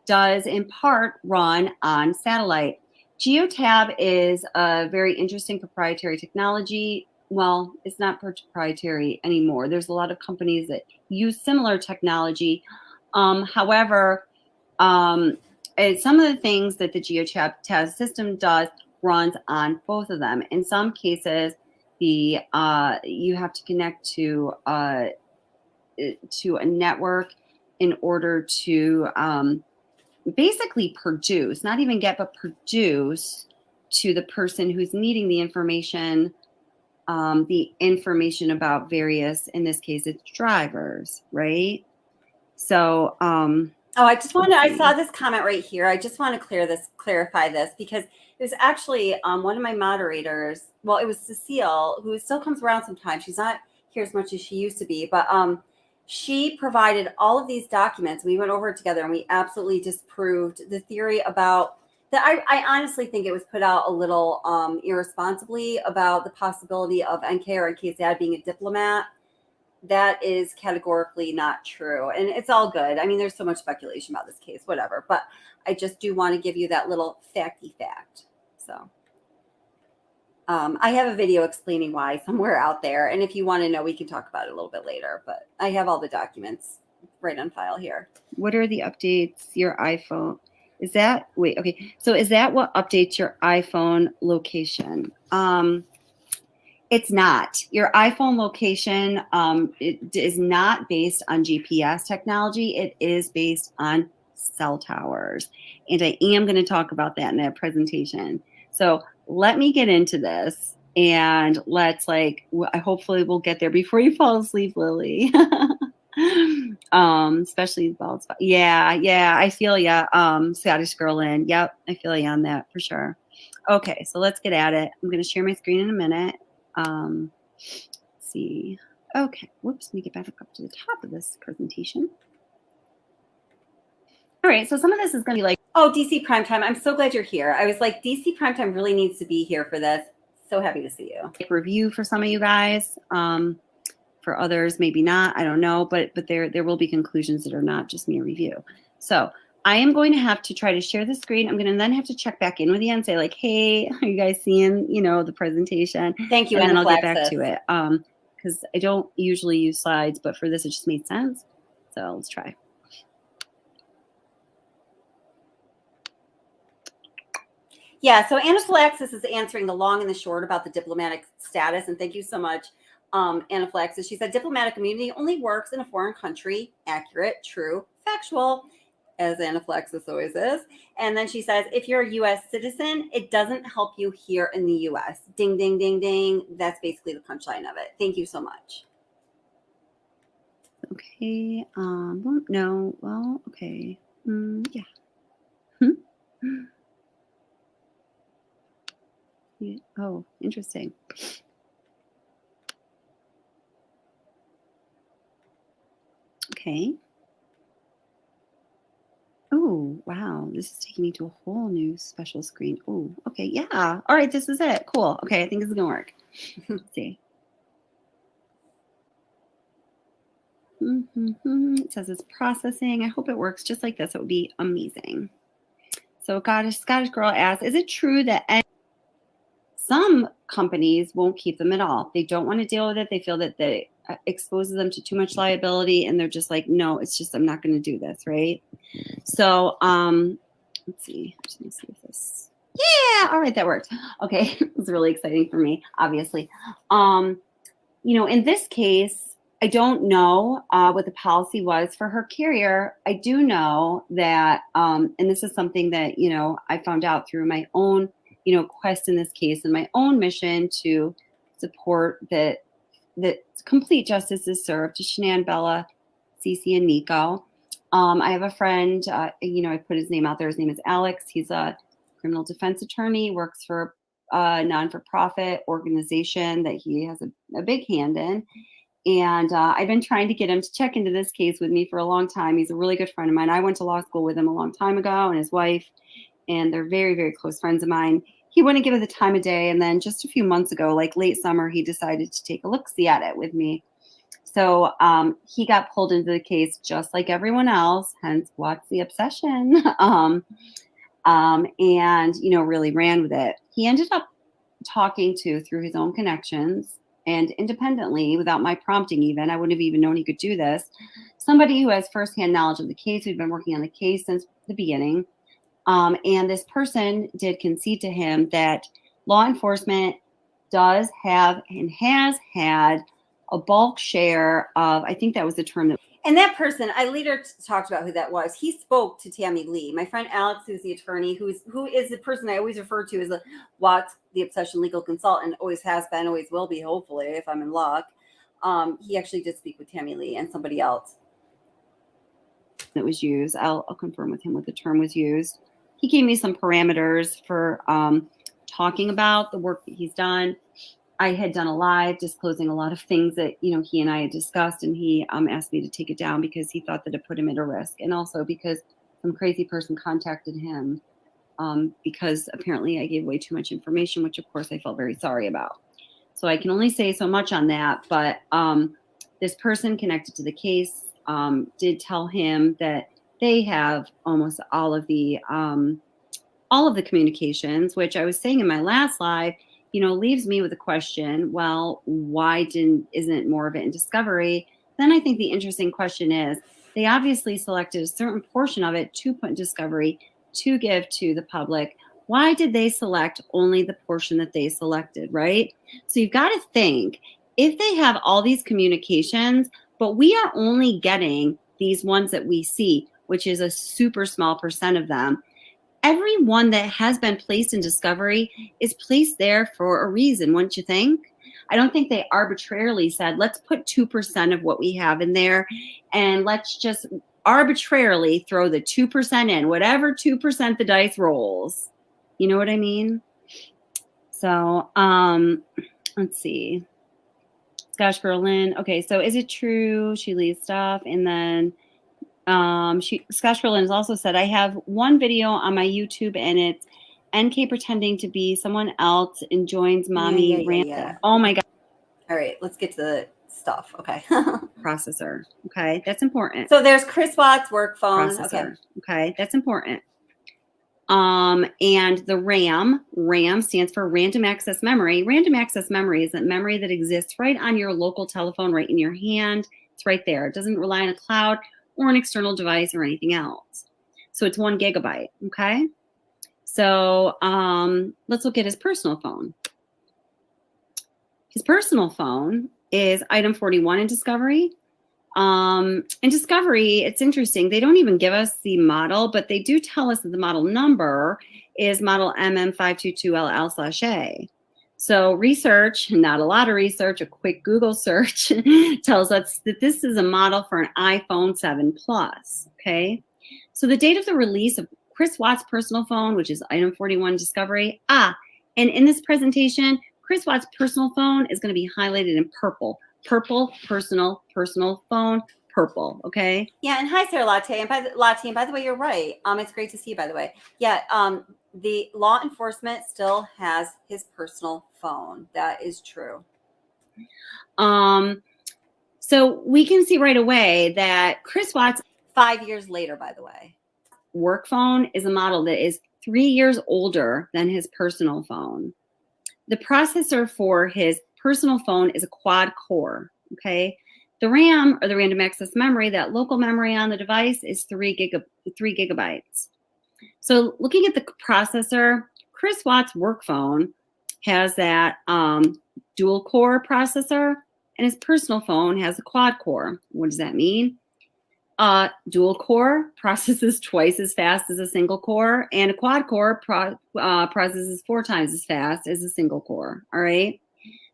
does in part run on satellite. Geotab is a very interesting proprietary technology. Well, it's not proprietary anymore. There's a lot of companies that use similar technology. However, some of the things that the Geotab system does runs on both of them. In some cases, you have to connect to a network in order to basically produce, not even get, but produce to the person who's needing the information about various, in this case, it's drivers, right? So, I saw this comment right here. I just want to clarify this, because it was actually one of my moderators. Well, it was Cecile, who still comes around sometimes. She's not here as much as she used to be, but she provided all of these documents. We went over it together, and we absolutely disproved the theory about that. I honestly think it was put out a little irresponsibly about the possibility of NK or NKZAD being a diplomat. That is categorically not true. And it's all good. I mean, there's so much speculation about this case, whatever. But I just do want to give you that little facty fact. So I have a video explaining why somewhere out there. And if you want to know, we can talk about it a little bit later. But I have all the documents right on file here. What are the updates? Your iPhone? Is that what updates your iPhone location? It's not. Your iPhone location it is not based on GPS technology. It is based on cell towers. And I am going to talk about that in a presentation. So let me get into this, and let's hopefully we'll get there before you fall asleep, Lily. Especially the bald spot. Yeah, I feel ya. Scottish girl in. Yep, I feel ya on that for sure. Okay, so let's get at it. I'm going to share my screen in a minute. Let's see. Okay, whoops, let me get back up to the top of this presentation. All right, so some of this is going to be like, oh, DC Primetime, I'm so glad you're here. I was like, DC Primetime really needs to be here for this. So happy to see you. Review for some of you guys. For others, maybe not. I don't know, but there will be conclusions that are not just mere review. So I am going to have to try to share the screen. I'm going to then have to check back in with you and say like, hey, are you guys seeing, the presentation? Thank you. And then I'll get back to it. Because I don't usually use slides, but for this, it just made sense. So let's try. Yeah, so Anaphylaxis is answering the long and the short about the diplomatic status. And thank you so much, Anaphylaxis. She said diplomatic immunity only works in a foreign country. Accurate, true, factual. as anaphylaxis always is. And then she says, if you're a U.S. citizen, it doesn't help you here in the U.S. Ding, ding, ding, ding. That's basically the punchline of it. Thank you so much. Okay. No. Well, okay. Yeah. Yeah. Oh, interesting. Okay. Oh, wow. This is taking me to a whole new special screen. Oh, okay. Yeah. All right. This is it. Cool. Okay. I think this is going to work. Let's see. It says it's processing. I hope it works just like this. It would be amazing. So Scottish girl asks, is it true that some companies won't keep them at all? They don't want to deal with it. They feel that they exposes them to too much liability, and they're just like, no, it's just, I'm not going to do this, right? So let's see. I'm just going to see if this. Yeah, all right, that worked. Okay, it was really exciting for me, obviously. In this case, I don't know what the policy was for her carrier. I do know that, and this is something that, I found out through my own, quest in this case and my own mission to support that complete justice is served to Shanann, Bella, Cece, and Nico. I have a friend, I put his name out there. His name is Alex. He's a criminal defense attorney, works for a non-for-profit organization that he has a big hand in. And I've been trying to get him to check into this case with me for a long time. He's a really good friend of mine. I went to law school with him a long time ago, and his wife, and they're very, very close friends of mine. He wouldn't give it the time of day. And then just a few months ago, like late summer, he decided to take a look-see at it with me. So he got pulled into the case just like everyone else, hence what's the obsession, and, really ran with it. He ended up talking to, through his own connections and independently, without my prompting even, I wouldn't have even known he could do this, somebody who has firsthand knowledge of the case. We've been working on the case since the beginning. And this person did concede to him that law enforcement does have and has had a bulk share of, I think that was the term that. And that person, I later talked about who that was. He spoke to Tammy Lee, my friend Alex, who's the attorney, who is the person I always refer to as the obsession legal consultant, always has been, always will be, hopefully, if I'm in luck. He actually did speak with Tammy Lee and somebody else that was used. I'll confirm with him what the term was used. He gave me some parameters for talking about the work that he's done. I had done a live disclosing a lot of things that, he and I had discussed, and he asked me to take it down because he thought that it put him at a risk. And also because some crazy person contacted him because apparently I gave away too much information, which of course I felt very sorry about. So I can only say so much on that. But this person connected to the case did tell him that they have almost all of the communications, which I was saying in my last live, leaves me with a question. Well, why isn't more of it in discovery? Then I think the interesting question is, they obviously selected a certain portion of it to put in discovery to give to the public. Why did they select only the portion that they selected, right? So you've got to think, if they have all these communications, but we are only getting these ones that we see, which is a super small percent of them, every one that has been placed in discovery is placed there for a reason, wouldn't you think? I don't think they arbitrarily said, let's put 2% of what we have in there and let's just arbitrarily throw the 2% in, whatever 2% the dice rolls. You know what I mean? So let's see. Scotch Berlin. Okay, so is it true she leaves stuff? And then Scotch Berlin has also said, I have one video on my YouTube and it's NK pretending to be someone else and joins mommy. Yeah. Oh my God. All right, let's get to the stuff. Okay. Processor. Okay, that's important. So there's Chris Watt's work phone. Processor. Okay, that's important. And the RAM stands for random access memory. Random access memory is that memory that exists right on your local telephone, right in your hand. It's right there. It doesn't rely on a cloud or an external device or anything else. So it's 1 gigabyte. Okay. So let's look at his personal phone. His personal phone is item 41 in discovery. In Discovery, it's interesting. They don't even give us the model, but they do tell us that the model number is model MM522LL/A. So research, not a lot of research, a quick Google search tells us that this is a model for an iPhone 7 Plus, okay? So the date of the release of Chris Watts' personal phone, which is item 41 Discovery. And in this presentation, Chris Watts' personal phone is going to be highlighted in purple. Purple, personal phone, purple, okay? Yeah, and hi, Sarah Latte. And by the way, you're right. It's great to see you, by the way. Yeah, the law enforcement still has his personal phone. That is true. So we can see right away that Chris Watts, 5 years later, by the way, work phone is a model that is 3 years older than his personal phone. The processor for his personal phone is a quad core, okay? The RAM, or the random access memory, that local memory on the device, is 3 gigabytes. So looking at the processor, Chris Watts' work phone has that dual core processor, and his personal phone has a quad core. What does that mean? Dual core processes twice as fast as a single core, and a quad core processes 4 times as fast as a single core. All right.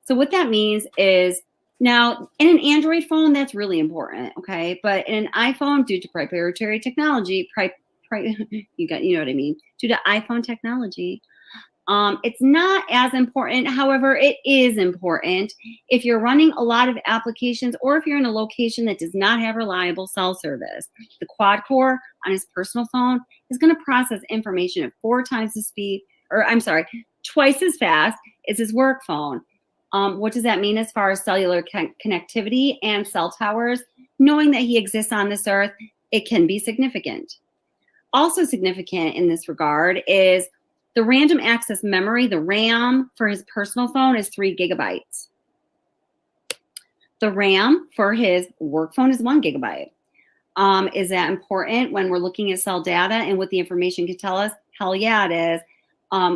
So what that means is, now in an Android phone, that's really important. Okay. But in an iPhone, due to proprietary technology, you know what I mean? Due to iPhone technology, it's not as important. However, it is important if you're running a lot of applications or if you're in a location that does not have reliable cell service. The quad core on his personal phone is going to process information at 4 times the speed, twice as fast as his work phone. What does that mean as far as cellular connectivity and cell towers? Knowing that he exists on this earth, it can be significant. Also significant in this regard is the random access memory, the RAM for his personal phone, is 3 gigabytes. The RAM for his work phone is 1 gigabyte. Is that important when we're looking at cell data and what the information can tell us? Hell yeah, it is.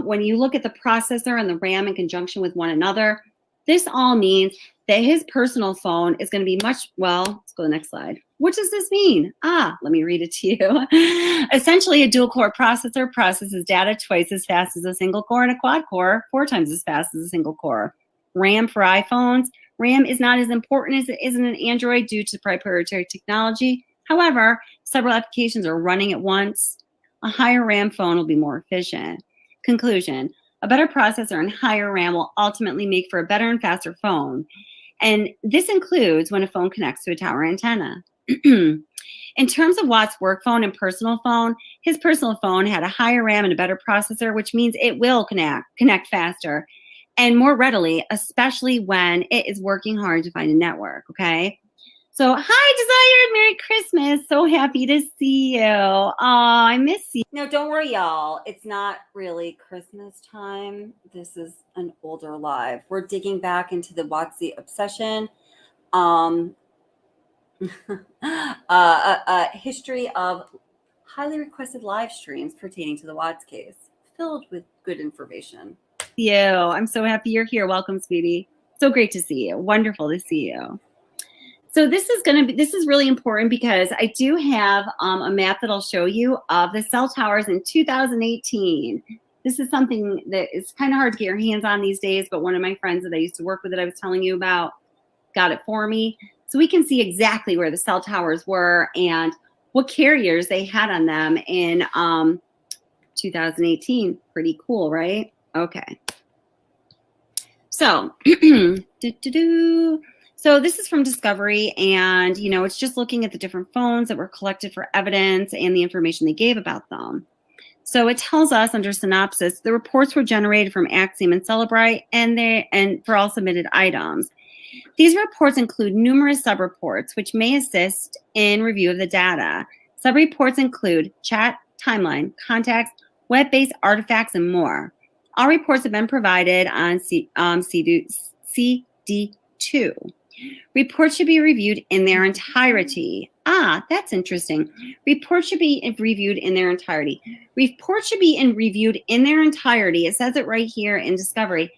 When you look at the processor and the RAM in conjunction with one another, this all means that his personal phone is going to be let's go to the next slide. What does this mean? Let me read it to you. Essentially, a dual core processor processes data twice as fast as a single core, and a quad core 4 times as fast as a single core. RAM for iPhones. RAM is not as important as it is in an Android due to proprietary technology. However, several applications are running at once. A higher RAM phone will be more efficient. Conclusion: a better processor and higher RAM will ultimately make for a better and faster phone. And this includes when a phone connects to a tower antenna. In terms of Watt's work phone and personal phone, his personal phone had a higher RAM and a better processor, which means it will connect faster and more readily, especially when it is working hard to find a network, okay? So, hi, Desired, Merry Christmas. So happy to see you. Oh, I miss you. No, don't worry, y'all. It's not really Christmas time. This is an older live. We're digging back into the Watsy obsession. A history of highly requested live streams pertaining to the Watts case, filled with good information. I'm so happy you're here. Welcome, sweetie. So great to see you. Wonderful to see you. So this is really important because I do have a map that I'll show you of the cell towers in 2018. This is something that is kind of hard to get your hands on these days, but one of my friends that I used to work with that I was telling you about got it for me. So we can see exactly where the cell towers were and what carriers they had on them in 2018. Pretty cool, right? Okay. So, so this is from Discovery, and it's just looking at the different phones that were collected for evidence and the information they gave about them. So it tells us under synopsis, the reports were generated from Axiom and Celebrite and for all submitted items. These reports include numerous sub-reports, which may assist in review of the data. Sub-reports include chat, timeline, contacts, web-based artifacts, and more. All reports have been provided on CD2. Reports should be reviewed in their entirety. That's interesting. Reports should be reviewed in their entirety. Reports should be reviewed in their entirety. It says it right here in Discovery,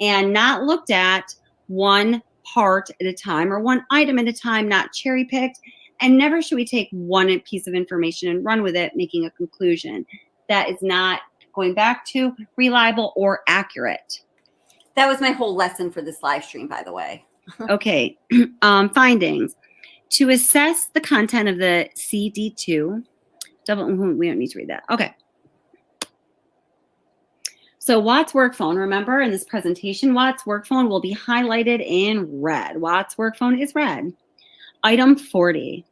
and not looked at one part at a time or one item at a time, not cherry picked. And never should we take one piece of information and run with it, making a conclusion that is not, going back to, reliable or accurate. That was my whole lesson for this live stream, by the way. Okay, findings. To assess the content of the CD2, we don't need to read that. Okay. So Watt's work phone, remember in this presentation, Watt's work phone will be highlighted in red. Watt's work phone is red. Item 40.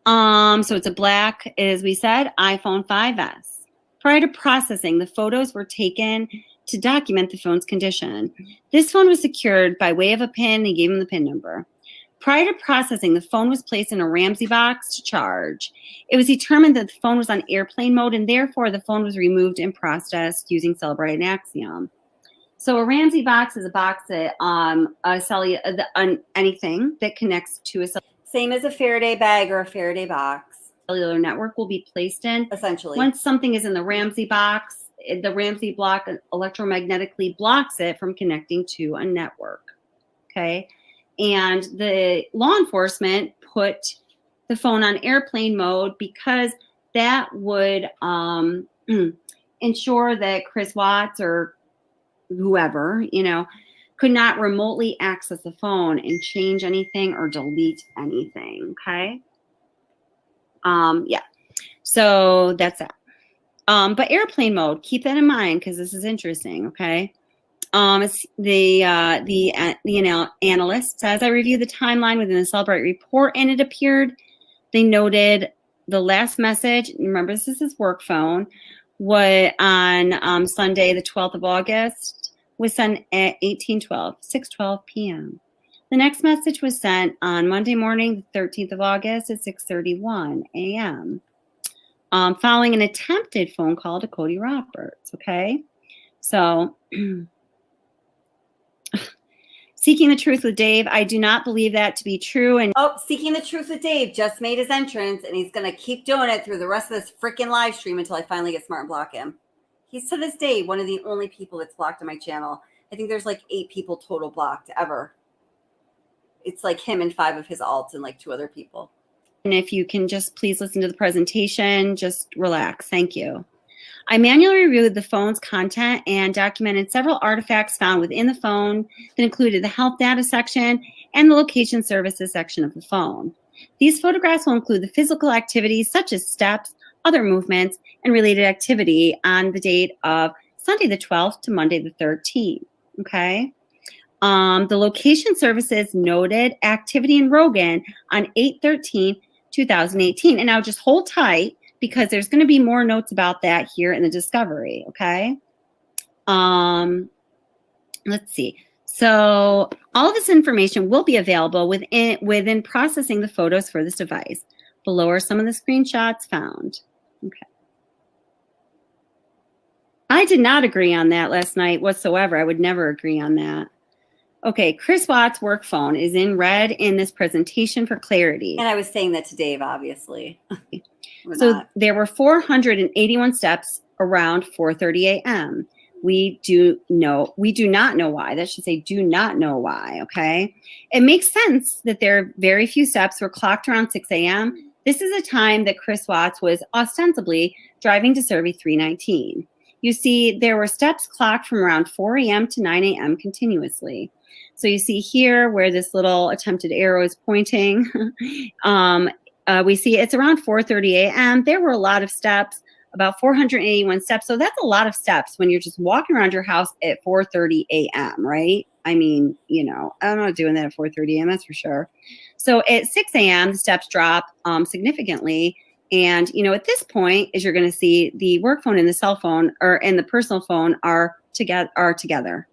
So it's a black, as we said, iPhone 5S. Prior to processing, the photos were taken to document the phone's condition. This phone was secured by way of a PIN. They gave him the PIN number. Prior to processing, the phone was placed in a Ramsey box to charge. It was determined that the phone was on airplane mode, and therefore the phone was removed and processed using Celebrite and Axiom. So a Ramsey box is a box that anything that connects to a Same as a Faraday bag or a Faraday box. cellular network will be placed in. Essentially. Once something is in the Ramsey box, the Ramsey block electromagnetically blocks it from connecting to a network. Okay. And the law enforcement put the phone on airplane mode because that would ensure that Chris Watts or whoever, could not remotely access the phone and change anything or delete anything. Okay. Yeah. So that's that. But airplane mode, keep that in mind because this is interesting. Okay. The analyst says, I reviewed the timeline within the Celebrite report, and it appeared they noted the last message. Remember, this is his work phone. What on Sunday, the 12th of August, was sent at 6:12 p.m. The next message was sent on Monday morning, the 13th of August, at 6:31 a.m. Following an attempted phone call to Cody Roberts. Okay, so. Seeking the truth with Dave. I do not believe that to be true. And Seeking the Truth with Dave just made his entrance, and he's going to keep doing it through the rest of this freaking live stream until I finally get smart and block him. He's to this day one of the only people that's blocked on my channel. I think there's like 8 people total blocked ever. It's like him and 5 of his alts and like 2 other people. And if you can just please listen to the presentation, just relax. Thank you. I manually reviewed the phone's content and documented several artifacts found within the phone that included the health data section and the location services section of the phone. These photographs will include the physical activities such as steps, other movements, and related activity on the date of Sunday the 12th to Monday the 13th. Okay. The location services noted activity in Rogan on 8/13/2018. And now just hold tight, because there's going to be more notes about that here in the discovery, okay? Let's see. So all of this information will be available within processing the photos for this device. Below are some of the screenshots found. Okay. I did not agree on that last night whatsoever. I would never agree on that. Okay, Chris Watt's work phone is in red in this presentation for clarity. And I was saying that to Dave, obviously. So there were 481 steps around 4:30 a.m. We do not know why. That should say do not know why, okay? It makes sense that there are very few steps were clocked around 6 a.m. This is a time that Chris Watts was ostensibly driving to Cervi 319. You see, there were steps clocked from around 4 a.m. to 9 a.m. continuously. So you see here where this little attempted arrow is pointing. We see it's around 4:30 a.m. There were a lot of steps, about 481 steps. So that's a lot of steps when you're just walking around your house at 4:30 a.m., right? I mean, I'm not doing that at 4:30 a.m., that's for sure. So at 6 a.m., the steps drop significantly. And, at this point, as you're going to see, the work phone and the cell phone and the personal phone are together.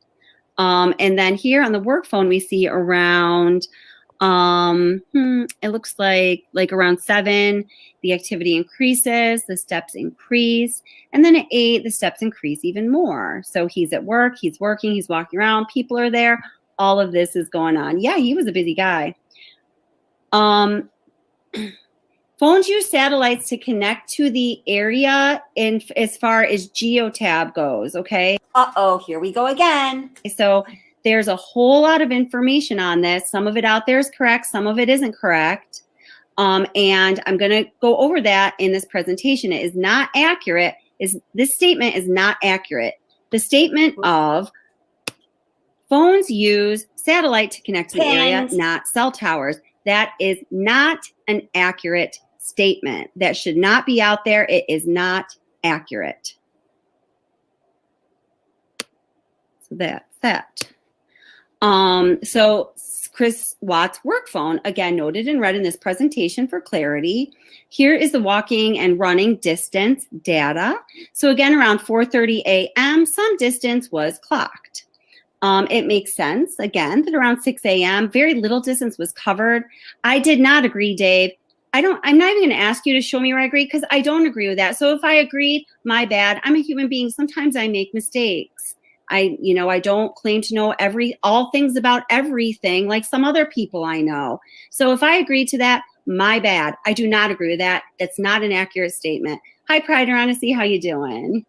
And then here on the work phone, we see around it looks like around 7, the activity increases, the steps increase, and then at 8, the steps increase even more. So he's at work, he's working, he's walking around, people are there. All of this is going on. Yeah, he was a busy guy. Phones use satellites to connect to the area as far as geotab goes, okay? Uh-oh, here we go again. So There's a whole lot of information on this. Some of it out there is correct. Some of it isn't correct. And I'm going to go over that in this presentation. It is not accurate. This statement is not accurate. The statement of phones use satellite to connect to the area, not cell towers. That is not an accurate statement. That should not be out there. It is not accurate. So that's that. So Chris Watt's work phone, again, noted in red in this presentation for clarity. Here is the walking and running distance data. So again, around 4:30 a.m., some distance was clocked. It makes sense, again, that around 6 a.m., very little distance was covered. I did not agree, Dave. I'm not even going to ask you to show me where I agree because I don't agree with that. So if I agreed, my bad. I'm a human being. Sometimes I make mistakes. I don't claim to know all things about everything like some other people I know. So if I agree to that, my bad. I do not agree with that. It's not an accurate statement. Hi, Pride and Honesty. How you doing?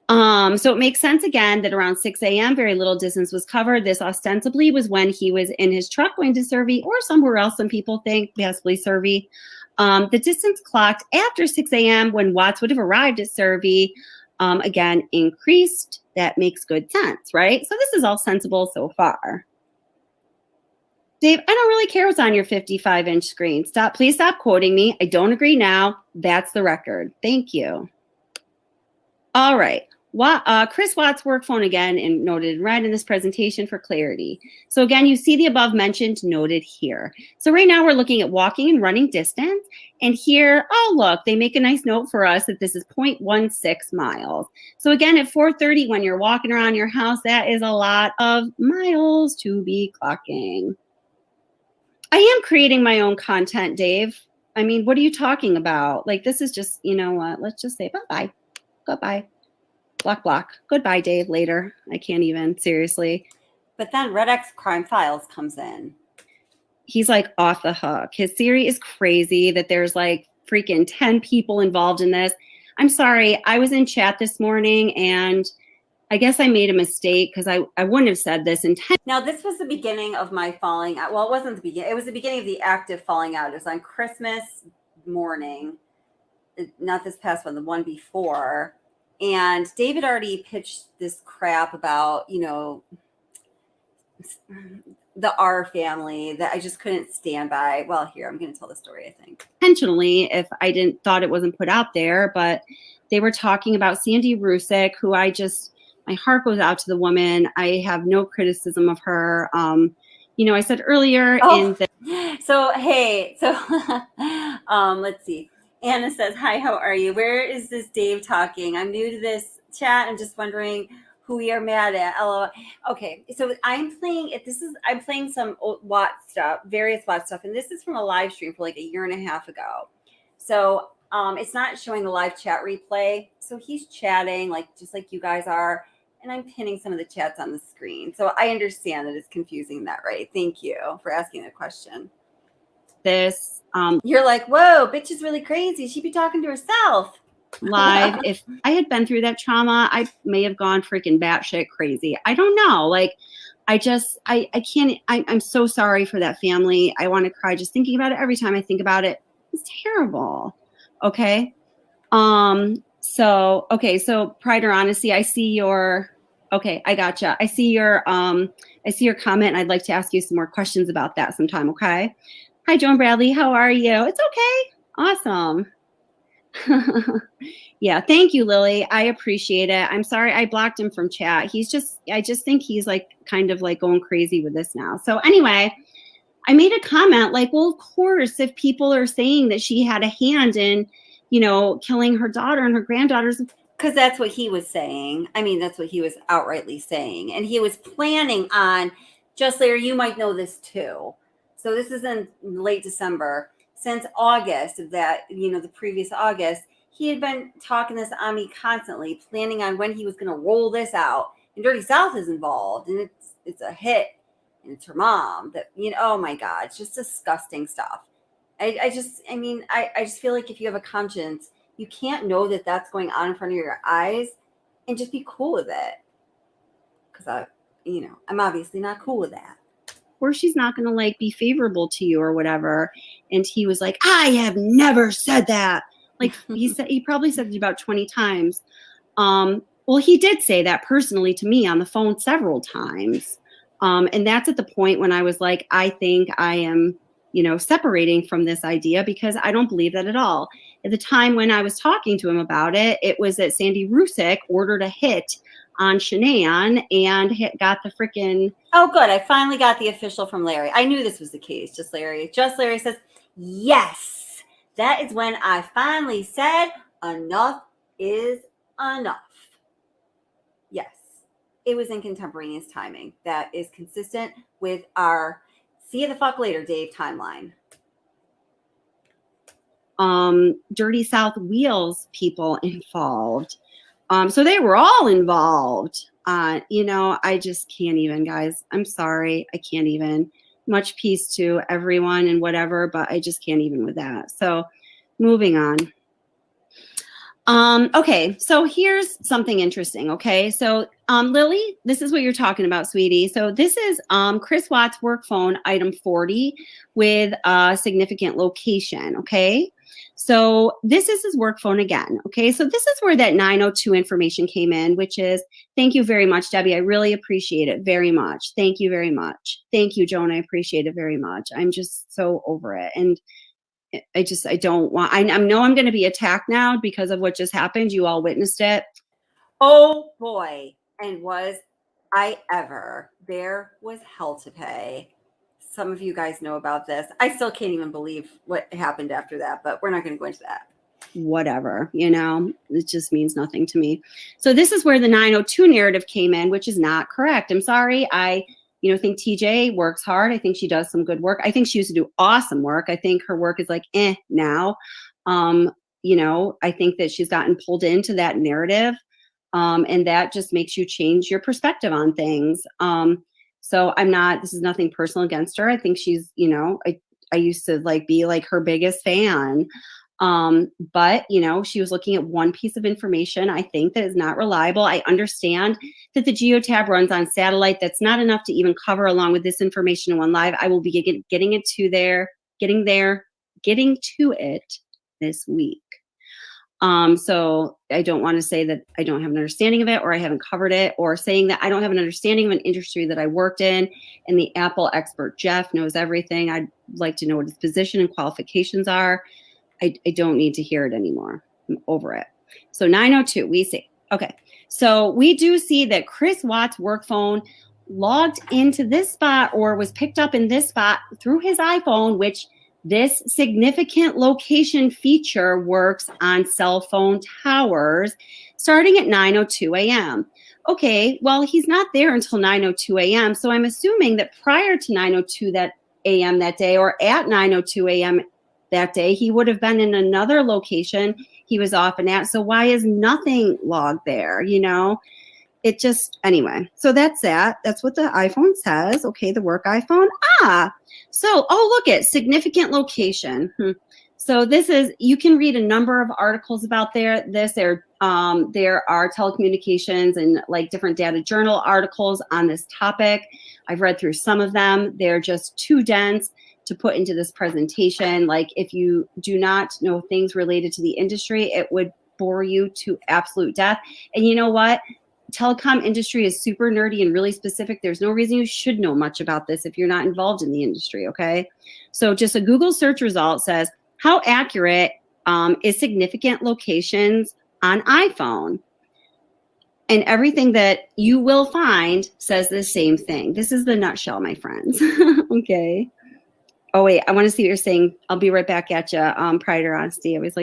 So it makes sense again that around 6 a.m., very little distance was covered. This ostensibly was when he was in his truck going to Cervi or somewhere else. Some people think possibly Cervi. The distance clocked after 6 a.m. when Watts would have arrived at Cervi, again, increased. That makes good sense, right? So this is all sensible so far. Dave, I don't really care what's on your 55-inch screen. Please stop quoting me. I don't agree now. That's the record. Thank you. All right. Chris Watt's work phone again and noted in red in this presentation for clarity. So again, you see the above mentioned noted here. So right now we're looking at walking and running distance. And here, oh, look, they make a nice note for us that this is 0.16 miles. So again, at 4:30, when you're walking around your house, that is a lot of miles to be clocking. I am creating my own content, Dave. I mean, what are you talking about? Like, this is just, you know what? Let's just say bye-bye. Goodbye. Block. Goodbye, Dave. Later. I can't even. Seriously. But then Red X Crime Files comes in. He's like off the hook. His theory is crazy that there's like freaking 10 people involved in this. I'm sorry. I was in chat this morning and I guess I made a mistake because I wouldn't have said this in 10. Now, this was the beginning of my falling out. Well, it wasn't the beginning. It was the beginning of the active falling out. It was on Christmas morning. Not this past one, the one before. And David already pitched this crap about, the R family that I just couldn't stand by. Well, here, I'm going to tell the story, I think. Intentionally, if I didn't thought it wasn't put out there, but they were talking about Sandy Rusick, who my heart goes out to the woman. I have no criticism of her. I said earlier let's see. Anna says, hi, how are you? Where is this Dave talking? I'm new to this chat. I'm just wondering who we are mad at. LOL. Okay, so I'm playing some Watt stuff, various Watt stuff, and this is from a live stream for like a year and a half ago. So it's not showing the live chat replay. So he's chatting just like you guys are, and I'm pinning some of the chats on the screen. So I understand that it's confusing that, right? Thank you for asking the question. You're like, whoa, bitch is really crazy. She'd be talking to herself. Live. If I had been through that trauma, I may have gone freaking batshit crazy. I don't know. Like, I can't. I'm so sorry for that family. I want to cry just thinking about it. Every time I think about it, it's terrible. Okay. So Pride or Honesty, I see your. Okay, I gotcha. I see your comment. And I'd like to ask you some more questions about that sometime. Okay. Hi, Joan Bradley. How are you? It's okay. Awesome. Yeah, thank you, Lily. I appreciate it. I'm sorry I blocked him from chat. I just think he's kind of going crazy with this now. So anyway, I made a comment well, of course, if people are saying that she had a hand in, killing her daughter and her granddaughters. Because that's what he was saying. I mean, that's what he was outrightly saying. And he was planning on, just later, you might know this too. So this is in late December. Since August of that, the previous August, he had been talking this on me constantly, planning on when he was going to roll this out. And Dirty South is involved, and it's a hit, and it's her mom. Oh my God, it's just disgusting stuff. I just feel like if you have a conscience, you can't know that that's going on in front of your eyes, and just be cool with it. Because I'm obviously not cool with that. Or she's not going to like be favorable to you or whatever. And he was like, I have never said that. Like he probably said it about 20 times. Well, he did say that personally to me on the phone several times. And that's at the point when I was like, I think I am, separating from this idea because I don't believe that at all. At the time when I was talking to him about it, it was that Sandy Rusick ordered a hit on Shanann and got the freaking. Oh, good. I finally got the official from Larry. I knew this was the case. Just Larry says, yes, that is when I finally said enough is enough. Yes, it was in contemporaneous timing. That is consistent with our see you the fuck later, Dave timeline. Dirty South Wheels people involved. So they were all involved. I just can't even, guys. I'm sorry. I can't even. Much peace to everyone and whatever, but I just can't even with that. So moving on. Okay, so here's something interesting. Okay, so Lily, this is what you're talking about, sweetie. So this is Chris Watts' work phone, item 40, with a significant location. Okay, so this is his work phone again. Okay, so this is where that 902 information came in, which is, thank you very much, Debbie. I really appreciate it very much. Thank you very much. Thank you, Joan. I appreciate it very much. I'm just so over it. And I don't want, I know I'm going to be attacked now because of what just happened. You all witnessed it. Oh boy. And was I ever. There was hell to pay. Some of you guys know about this. I still can't even believe what happened after that, but we're not going to go into that. Whatever, it just means nothing to me. So this is where the 902 narrative came in, which is not correct. I'm sorry. I think TJ works hard. I think she does some good work. I think she used to do awesome work. I think her work is like now. I think that she's gotten pulled into that narrative. And that just makes you change your perspective on things. So this is nothing personal against her. I think she's, I used to be like her biggest fan. But she was looking at one piece of information, I think, that is not reliable. I understand that the Geotab runs on satellite. That's not enough to even cover along with this information in one live. I will be getting to it this week. So I don't want to say that I don't have an understanding of it or I haven't covered it, or saying that I don't have an understanding of an industry that I worked in, and the Apple expert Jeff knows everything. I'd like to know what his position and qualifications are. I don't need to hear it anymore. I'm over it. So 902, we see. Okay. So we do see that Chris Watts' work phone logged into this spot or was picked up in this spot through his iPhone, which this significant location feature works on cell phone towers starting at 9:02 a.m. Okay, well, he's not there until 9:02 a.m. So I'm assuming that prior to 9:02 a.m. that day, or at 9:02 a.m. that day, he would have been in another location he was often at. So why is nothing logged there? It just, anyway. So that's that. That's what the iPhone says. Okay, the work iPhone. So, look at significant location. So this is, you can read a number of articles about this. There are telecommunications and different data journal articles on this topic. I've read through some of them. They're just too dense to put into this presentation. If you do not know things related to the industry, it would bore you to absolute death. And you know what? Telecom industry is super nerdy and really specific. There's no reason you should know much about this if you're not involved in the industry, okay? So just a Google search result says, how accurate is significant locations on iPhone? And everything that you will find says the same thing. This is the nutshell, my friends. Okay. Oh, wait, I want to see what you're saying. I'll be right back at you. Prior to honesty, I always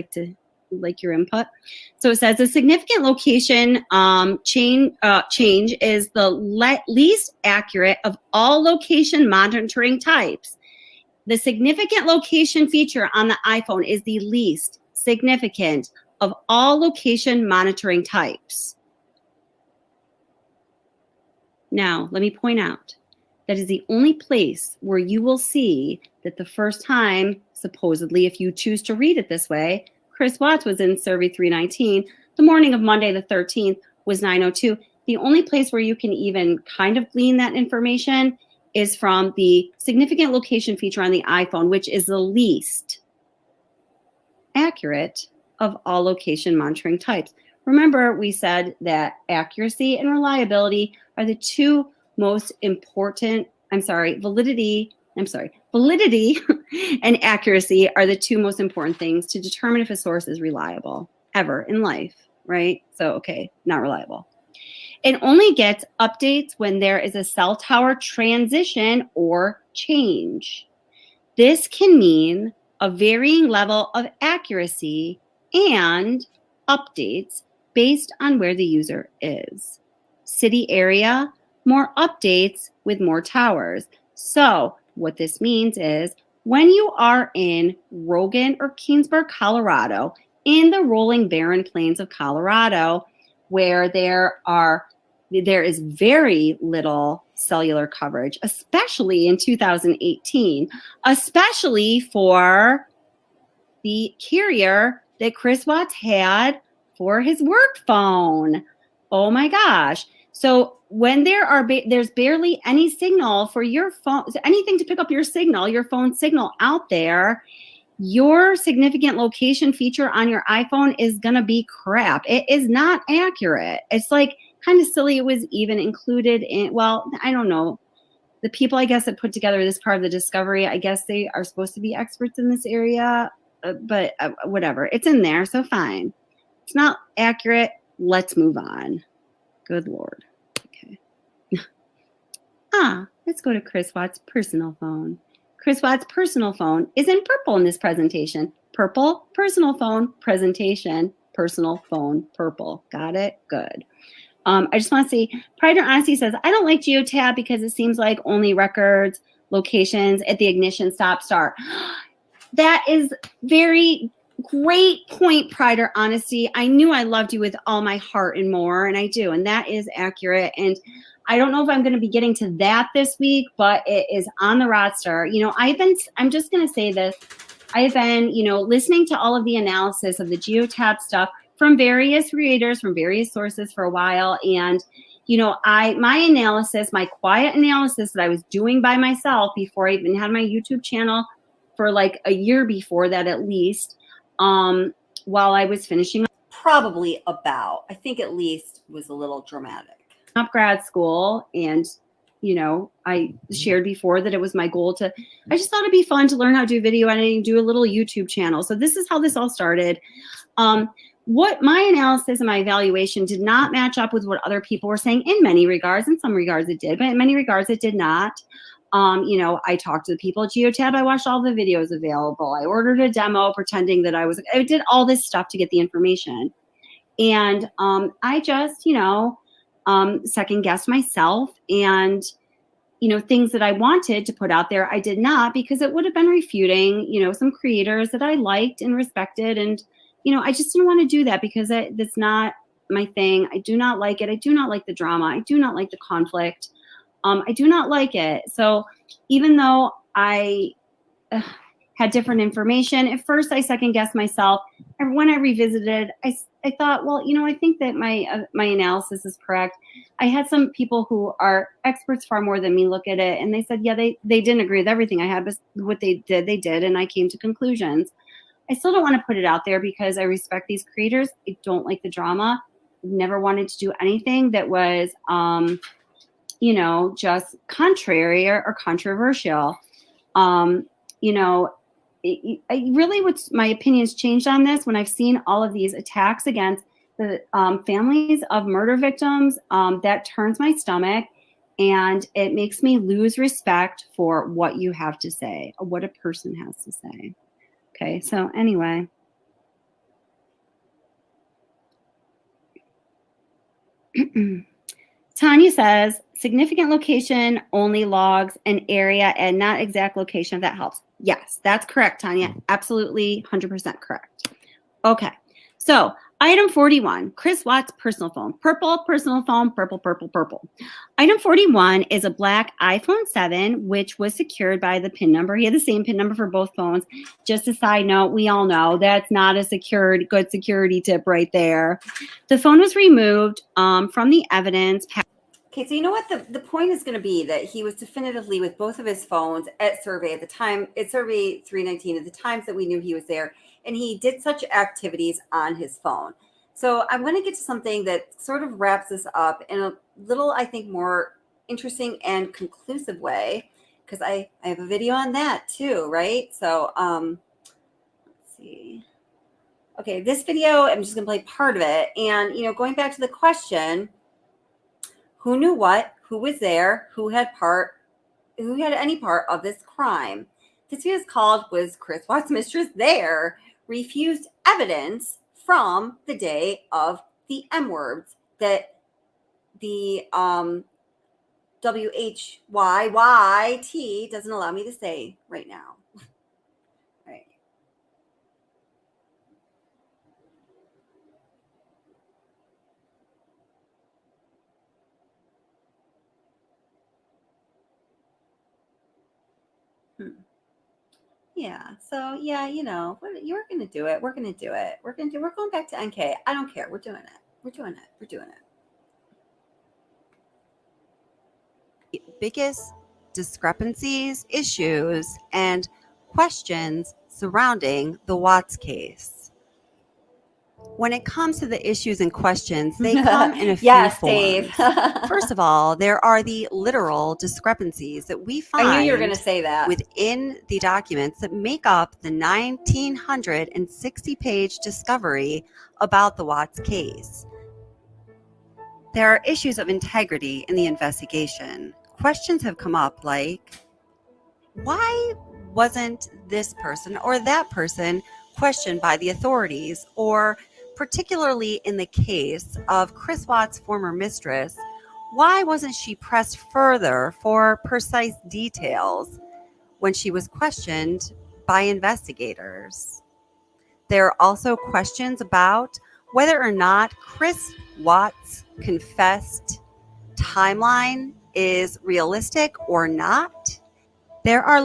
like your input. So it says a significant location change is the least accurate of all location monitoring types. The significant location feature on the iPhone is the least significant of all location monitoring types. Now, let me point out that is the only place where you will see that the first time, supposedly, if you choose to read it this way, Chris Watts was in Cervi 319. The morning of Monday the 13th was 9:02. the only place where you can even kind of glean that information is from the significant location feature on the iPhone, which is the least accurate of all location monitoring types. Remember, we said that accuracy and reliability are the two most important, validity and accuracy are the two most important things to determine if a source is reliable ever in life, right? So, okay, not reliable. It only gets updates when there is a cell tower transition or change. This can mean a varying level of accuracy and updates based on where the user is. City area, more updates with more towers. So what this means is when you are in Rogan or Keensburg, Colorado, in the rolling barren plains of Colorado, where there is very little cellular coverage, especially in 2018, especially for the carrier that Chris Watts had for his work phone. Oh my gosh. So when there's barely any signal for your phone, anything to pick up your signal, your phone signal out there, your significant location feature on your iPhone is going to be crap. It is not accurate. It's like kind of silly it was even included in, well, I don't know. The people, I guess, that put together this part of the discovery, I guess they are supposed to be experts in this area, but whatever. It's in there, so fine. It's not accurate. Let's move on. Good Lord. Okay. Let's go to Chris Watts' personal phone. Chris Watts' personal phone is in purple in this presentation. Purple, personal phone, presentation, personal phone, purple. Got it? Good. I just want to say, Pride or Honesty says, I don't like Geotab because it seems like only records, locations at the ignition, stop, start. That is very great point, Pride or Honesty. I knew I loved you with all my heart and more, and I do, and that is accurate. And I don't know if I'm going to be getting to that this week, but it is on the roster. You know, I'm just going to say this. I've been, listening to all of the analysis of the Geotab stuff from various creators, from various sources for a while. And, my analysis, my quiet analysis that I was doing by myself before I even had my YouTube channel for like a year before that, at least, while I was finishing Probably about, I think at least was a little dramatic. up grad school. And, I shared before that it was my goal I just thought it'd be fun to learn how to do video editing, do a little YouTube channel. So this is how this all started. What my analysis and my evaluation did not match up with what other people were saying in many regards. In some regards it did, but in many regards it did not. I talked to the people at Geotab. I watched all the videos available. I ordered a demo pretending that I did all this stuff to get the information. And I just, second guessed myself, and, things that I wanted to put out there, I did not, because it would have been refuting, some creators that I liked and respected. And, I just didn't want to do that because that's not my thing. I do not like it. I do not like the drama. I do not like the conflict. I do not like it. So even though I had different information, at first I second guessed myself. And when I revisited, I thought, well, I think that my analysis is correct. I had some people who are experts far more than me look at it, and they said, yeah, they didn't agree with everything I had, but what they did, and I came to conclusions. I still don't want to put it out there because I respect these creators. I don't like the drama. I've never wanted to do anything that was, just contrary or controversial. I really, what's my opinions changed on this when I've seen all of these attacks against the families of murder victims. That turns my stomach, and it makes me lose respect for what you have to say, or what a person has to say. Okay, so anyway. Tanya says, significant location only logs an area and not exact location, if that helps. Yes, that's correct, Tanya. Absolutely 100% correct. Okay, so Item 41, Chris Watts' personal phone. Purple, personal phone, purple, purple, purple. Item 41 is a black iPhone 7, which was secured by the PIN number. He had the same PIN number for both phones. Just a side note, we all know that's not a good security tip right there. The phone was removed from the evidence. Okay, so you know what the point is going to be that he was definitively with both of his phones at Cervi at the time, at Cervi 319, at the times that we knew he was there, and he did such activities on his phone. So I want to get to something that sort of wraps this up in a little, I think, more interesting and conclusive way, because I have a video on that too, right? So let's see. Okay, this video, I'm just going to play part of it. And, going back to the question, who knew what, who was there, who had any part of this crime? This video is called Was Chris Watts' Mistress There? Refused evidence from the day of the M words that the WHYYT doesn't allow me to say right now. Right. Yeah. So yeah, you're gonna do it. We're gonna do it. We're going back to NK. I don't care. We're doing it. We're doing it. We're doing it. Biggest discrepancies, issues, and questions surrounding the Watts case. When it comes to the issues and questions, they come in a few Yes, forms. Dave. First of all, there are the literal discrepancies that we find I knew you were going to say that. within the documents that make up the 1,960-page discovery about the Watts case. There are issues of integrity in the investigation. Questions have come up like, why wasn't this person or that person questioned by the authorities? Or particularly in the case of Chris Watts' former mistress, why wasn't she pressed further for precise details when she was questioned by investigators? There are also questions about whether or not Chris Watts' confessed timeline is realistic or not. There are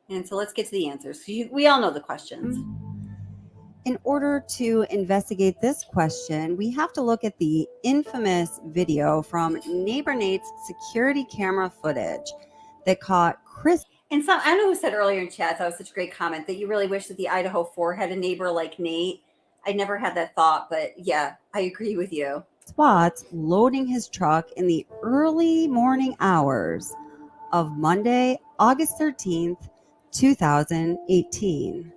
and so let's get to the answers. We all know the questions. In order to investigate this question, we have to look at the infamous video from Neighbor Nate's security camera footage that caught Chris. And I don't know who said earlier in chat, that was such a great comment, that you really wish that the Idaho 4 had a neighbor like Nate. I never had that thought, but yeah, I agree with you. Watts loading his truck in the early morning hours of Monday, August 13th, 2018.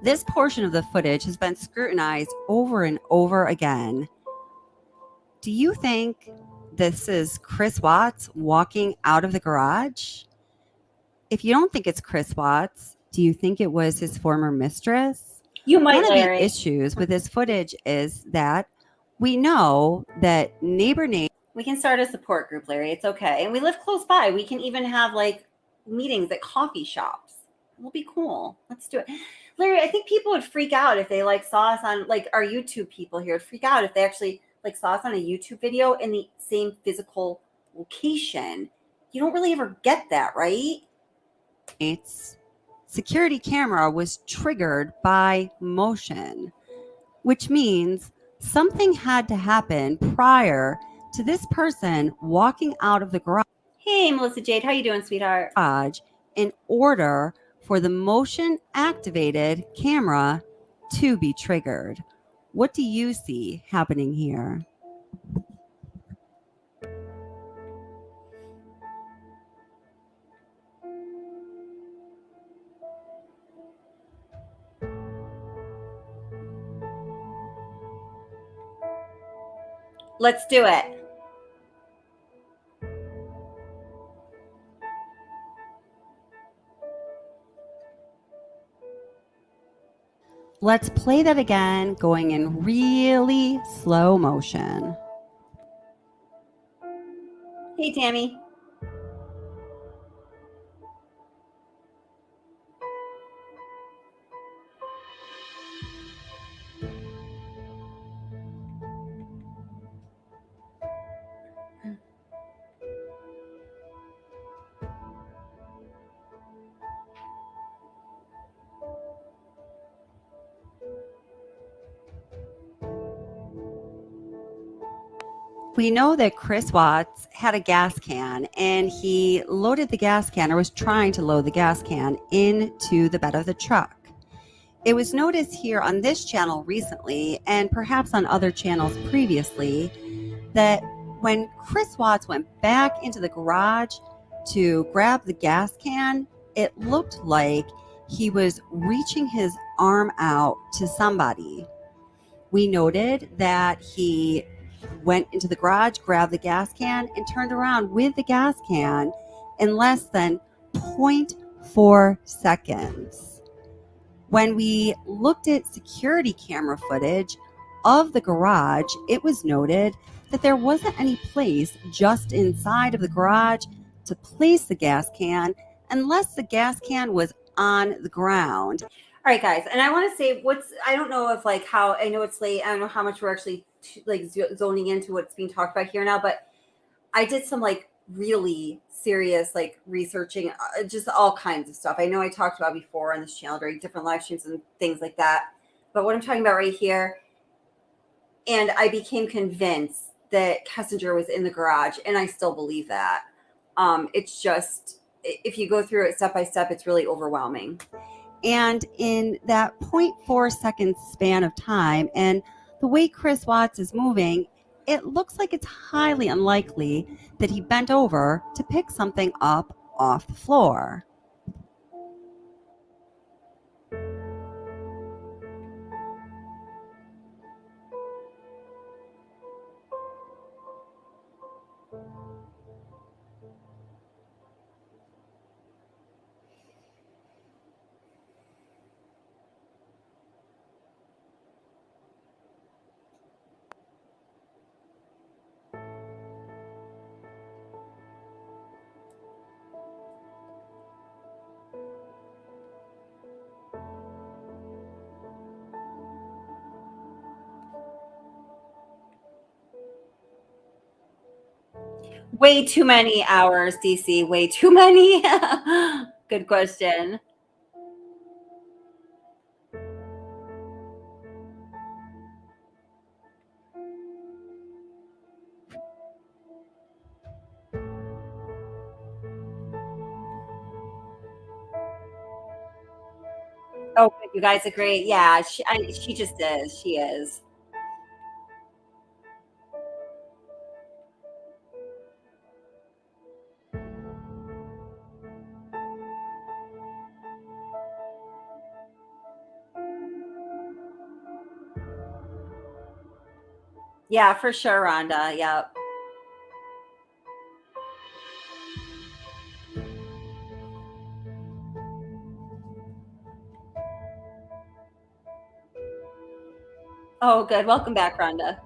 This portion of the footage has been scrutinized over and over again. Do you think this is Chris Watts walking out of the garage? If you don't think it's Chris Watts, do you think it was his former mistress? You might, One of Larry. the issues with this footage is that we know that Neighbor Nate. We can start a support group, Larry. It's okay. And we live close by. We can even have meetings at coffee shops. It'll be cool. Let's do it. Larry, I think people would freak out if they saw us on our YouTube people here would freak out if they actually saw us on a YouTube video in the same physical location. You don't really ever get that, right? Its security camera was triggered by motion, which means something had to happen prior to this person walking out of the garage. Hey, Melissa Jade, how you doing, sweetheart? In order for the motion-activated camera to be triggered. What do you see happening here? Let's do it. Let's play that again, going in really slow motion. Hey, Tammy. We know that Chris Watts had a gas can and he loaded the gas can, or was trying to load the gas can, into the bed of the truck. It was noticed here on this channel recently, and perhaps on other channels previously, that when Chris Watts went back into the garage to grab the gas can, it looked like he was reaching his arm out to somebody. We noted that he went into the garage, grabbed the gas can, and turned around with the gas can in less than 0.4 seconds. When we looked at security camera footage of the garage, it was noted that there wasn't any place just inside of the garage to place the gas can unless the gas can was on the ground. All right, guys, and I want to say I don't know if like how, I know it's late, I don't know how much we're actually like zoning into what's being talked about here now, but I did some like really serious like researching, just all kinds of stuff. I know I talked about before on this channel during different live streams and things like that, but what I'm talking about right here, and I became convinced that Kessinger was in the garage, and I still believe that. It's just, if you go through it step by step, it's really overwhelming. And in that 0.4 second span of time, and the way Chris Watts is moving, it looks like it's highly unlikely that he bent over to pick something up off the floor. Way too many hours, DC. Way too many. Good question. Oh, good. You guys agree? Yeah, she just is. She is. Yeah, for sure, Rhonda. Yep. Oh, good. Welcome back, Rhonda.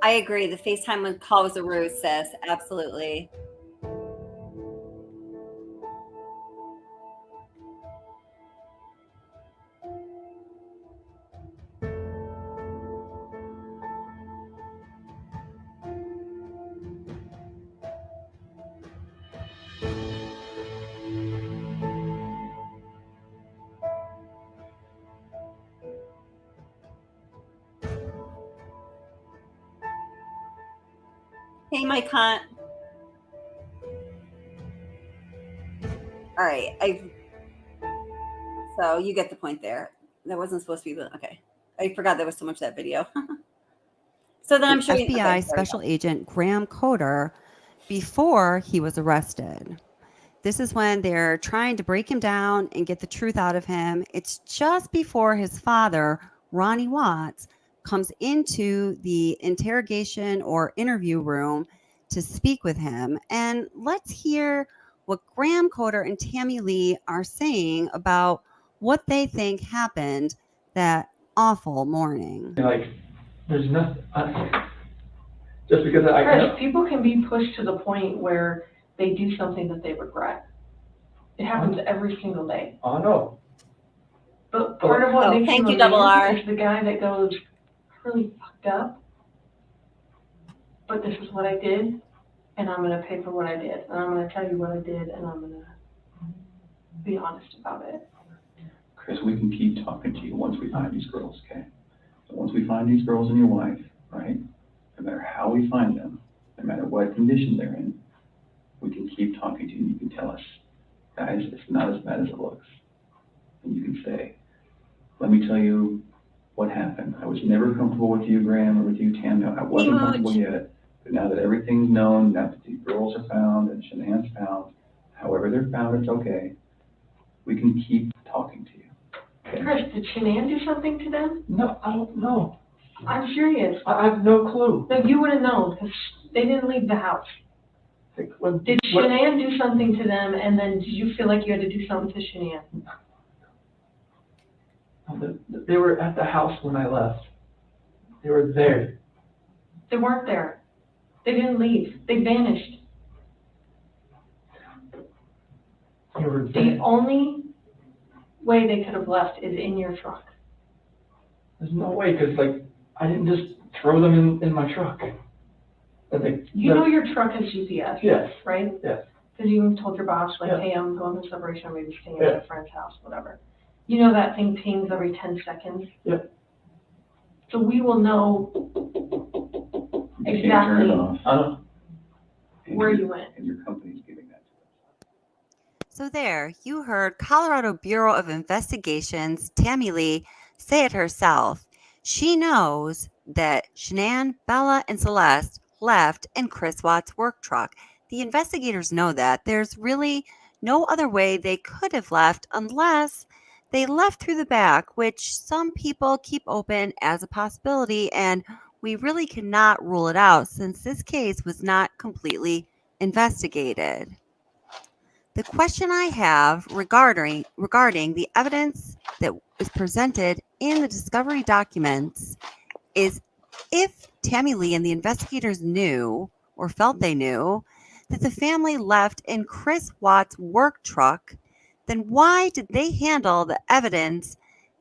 I agree. The FaceTime call was a ruse, sis. Absolutely. Hey, my cunt. All right. So you get the point there. That wasn't supposed to be the, okay. I forgot there was so much of that video. So then I'm sure FBI Special Agent Graham Coder before he was arrested. This is when they're trying to break him down and get the truth out of him. It's just before his father, Ronnie Watts, comes into the interrogation or interview room to speak with him. And let's hear what Graham Coder and Tammy Lee are saying about what they think happened that awful morning. Like, there's nothing, just because Chris, people can be pushed to the point where they do something that they regret. It happens every single day. I know. But part of what makes thank him you, Double R. is the guy that goes, really fucked up, but this is what I did, and I'm gonna pay for what I did, and I'm gonna tell you what I did, and I'm gonna be honest about it. Chris, we can keep talking to you once we find these girls, okay? So once we find these girls and your wife, right, no matter how we find them, no matter what condition they're in, we can keep talking to you. You can tell us, guys, it's not as bad as it looks. And you can say, let me tell you what happened. I was never comfortable with you, Graham, or with you, Tam. No, I wasn't comfortable yet. But now that everything's known, now that the girls are found and Shanann's found, however they're found, it's okay. We can keep talking to you. Okay? Chris, did Shanann do something to them? No, I don't know. I'm serious. I have no clue. No, you would have known, because they didn't leave the house. Did Shanann do something to them, and then did you feel like you had to do something to Shanann? No, they were at the house when I left. They were there. They weren't there. They didn't leave. They vanished. They were The there. only way they could have left is in your truck. There's no way, because, like, I didn't just throw them in my truck. You know your truck has GPS, Yes. right? Yes. Because you even told your boss, like, Yeah. hey, I'm going to separation, I'm maybe staying Yeah. at a friend's house, whatever. You know that thing pings every 10 seconds? Yep. So we will know You can't turn exactly it off. where you went. And your company's giving that to us. So there, you heard Colorado Bureau of Investigations Tammy Lee say it herself. She knows that Shanann, Bella, and Celeste left in Chris Watt's work truck. The investigators know that. There's really no other way they could have left unless they left through the back, which some people keep open as a possibility, and we really cannot rule it out since this case was not completely investigated. The question I have regarding the evidence that is presented in the discovery documents is if Tammy Lee and the investigators knew or felt they knew that the family left in Chris Watt's work truck, then why did they handle the evidence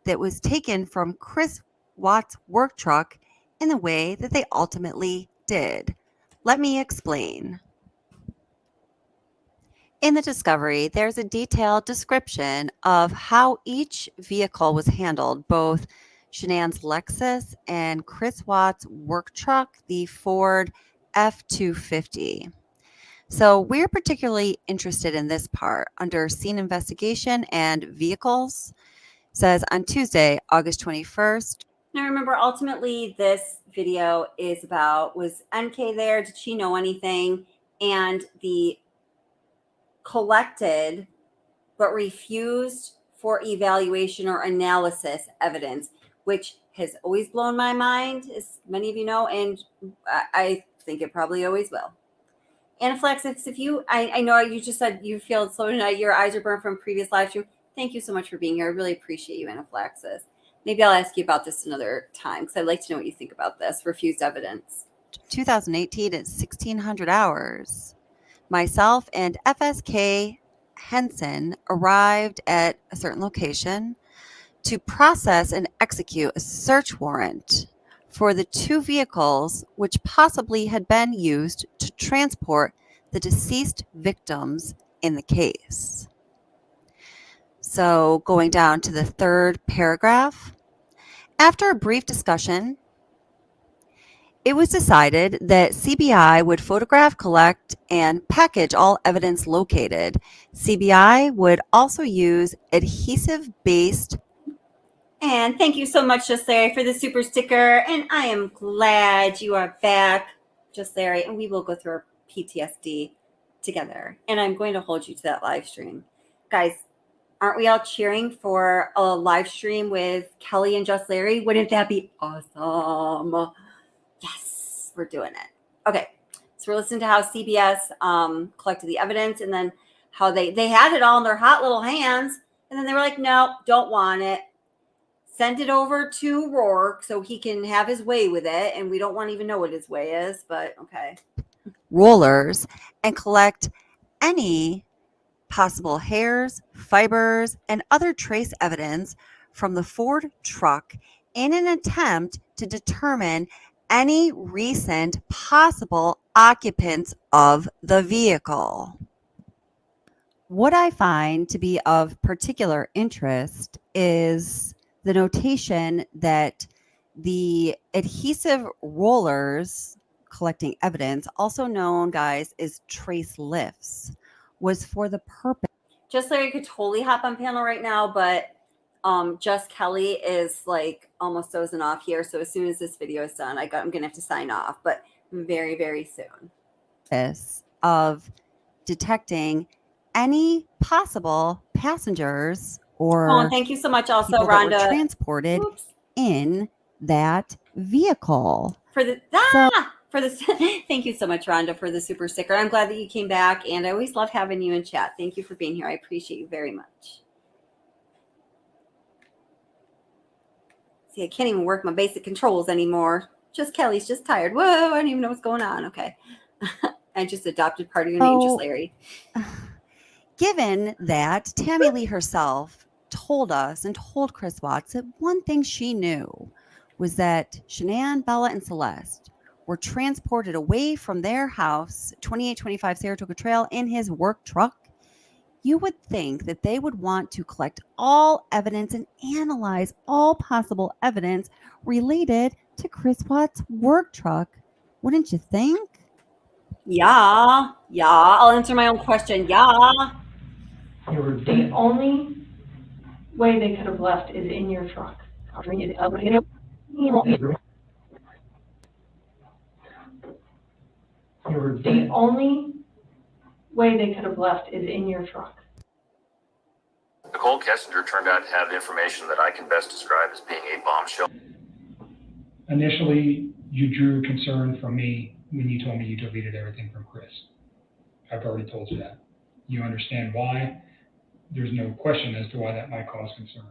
that was taken from Chris Watt's work truck in the way that they ultimately did? Let me explain. In the discovery, there's a detailed description of how each vehicle was handled, both Shanann's Lexus and Chris Watt's work truck, the Ford F-250. So we're particularly interested in this part under scene investigation and vehicles. It says on Tuesday, August 21st. Now remember, ultimately this video is about, was NK there? Did she know anything? And the collected but refused for evaluation or analysis evidence, which has always blown my mind, as many of you know, and I think it probably always will. Anaphylaxis, if you, I know you just said you feel slow tonight, your eyes are burned from previous live stream. Thank you so much for being here. I really appreciate you, Anaphylaxis. Maybe I'll ask you about this another time because I'd like to know what you think about this. Refused evidence. 2018 at 1600 hours. Myself and FSK Henson arrived at a certain location to process and execute a search warrant for the two vehicles which possibly had been used to transport the deceased victims in the case. So going down to the third paragraph, after a brief discussion, it was decided that CBI would photograph, collect, and package all evidence located. CBI would also use adhesive-based. And thank you so much, Just Larry, for the super sticker. And I am glad you are back, Just Larry. And we will go through our PTSD together. And I'm going to hold you to that live stream. Guys, aren't we all cheering for a live stream with Kelly and Just Larry? Wouldn't that be awesome? Yes, we're doing it. Okay, so we're listening to how CBS collected the evidence and then how they had it all in their hot little hands. And then they were like, no, don't want it. Send it over to Rourke so he can have his way with it. And we don't want to even know what his way is, but okay. Rollers and collect any possible hairs, fibers, and other trace evidence from the Ford truck in an attempt to determine any recent possible occupants of the vehicle. What I find to be of particular interest is the notation that the adhesive rollers collecting evidence, also known, guys, as trace lifts, was for the purpose. Just Larry could totally hop on panel right now, but Just Kelly is like almost dozing off here. So as soon as this video is done, I'm going to have to sign off, but very, very soon. Of detecting any possible passengers or thank you so much also, people that were Rhonda. transported in that vehicle. For the thank you so much, Rhonda, for the super sticker. I'm glad that you came back, and I always love having you in chat. Thank you for being here. I appreciate you very much. See, I can't even work my basic controls anymore. Just Kelly's just tired. Whoa, I don't even know what's going on. Okay. I just adopted part of your name, just Larry. Given that Tammy Lee herself told us and told Chris Watts that one thing she knew was that Shanann, Bella, and Celeste were transported away from their house, 2825 Saratoga Trail, in his work truck, you would think that they would want to collect all evidence and analyze all possible evidence related to Chris Watts' work truck. Wouldn't you think? Yeah. I'll answer my own question. Yeah. The only way they could have left is in your truck. The only way they could have left is in your truck. Nicole Kessinger turned out to have information that I can best describe as being a bombshell. Initially, you drew concern from me when you told me you deleted everything from Chris. I've already told you that. You understand why. There's no question as to why that might cause concern.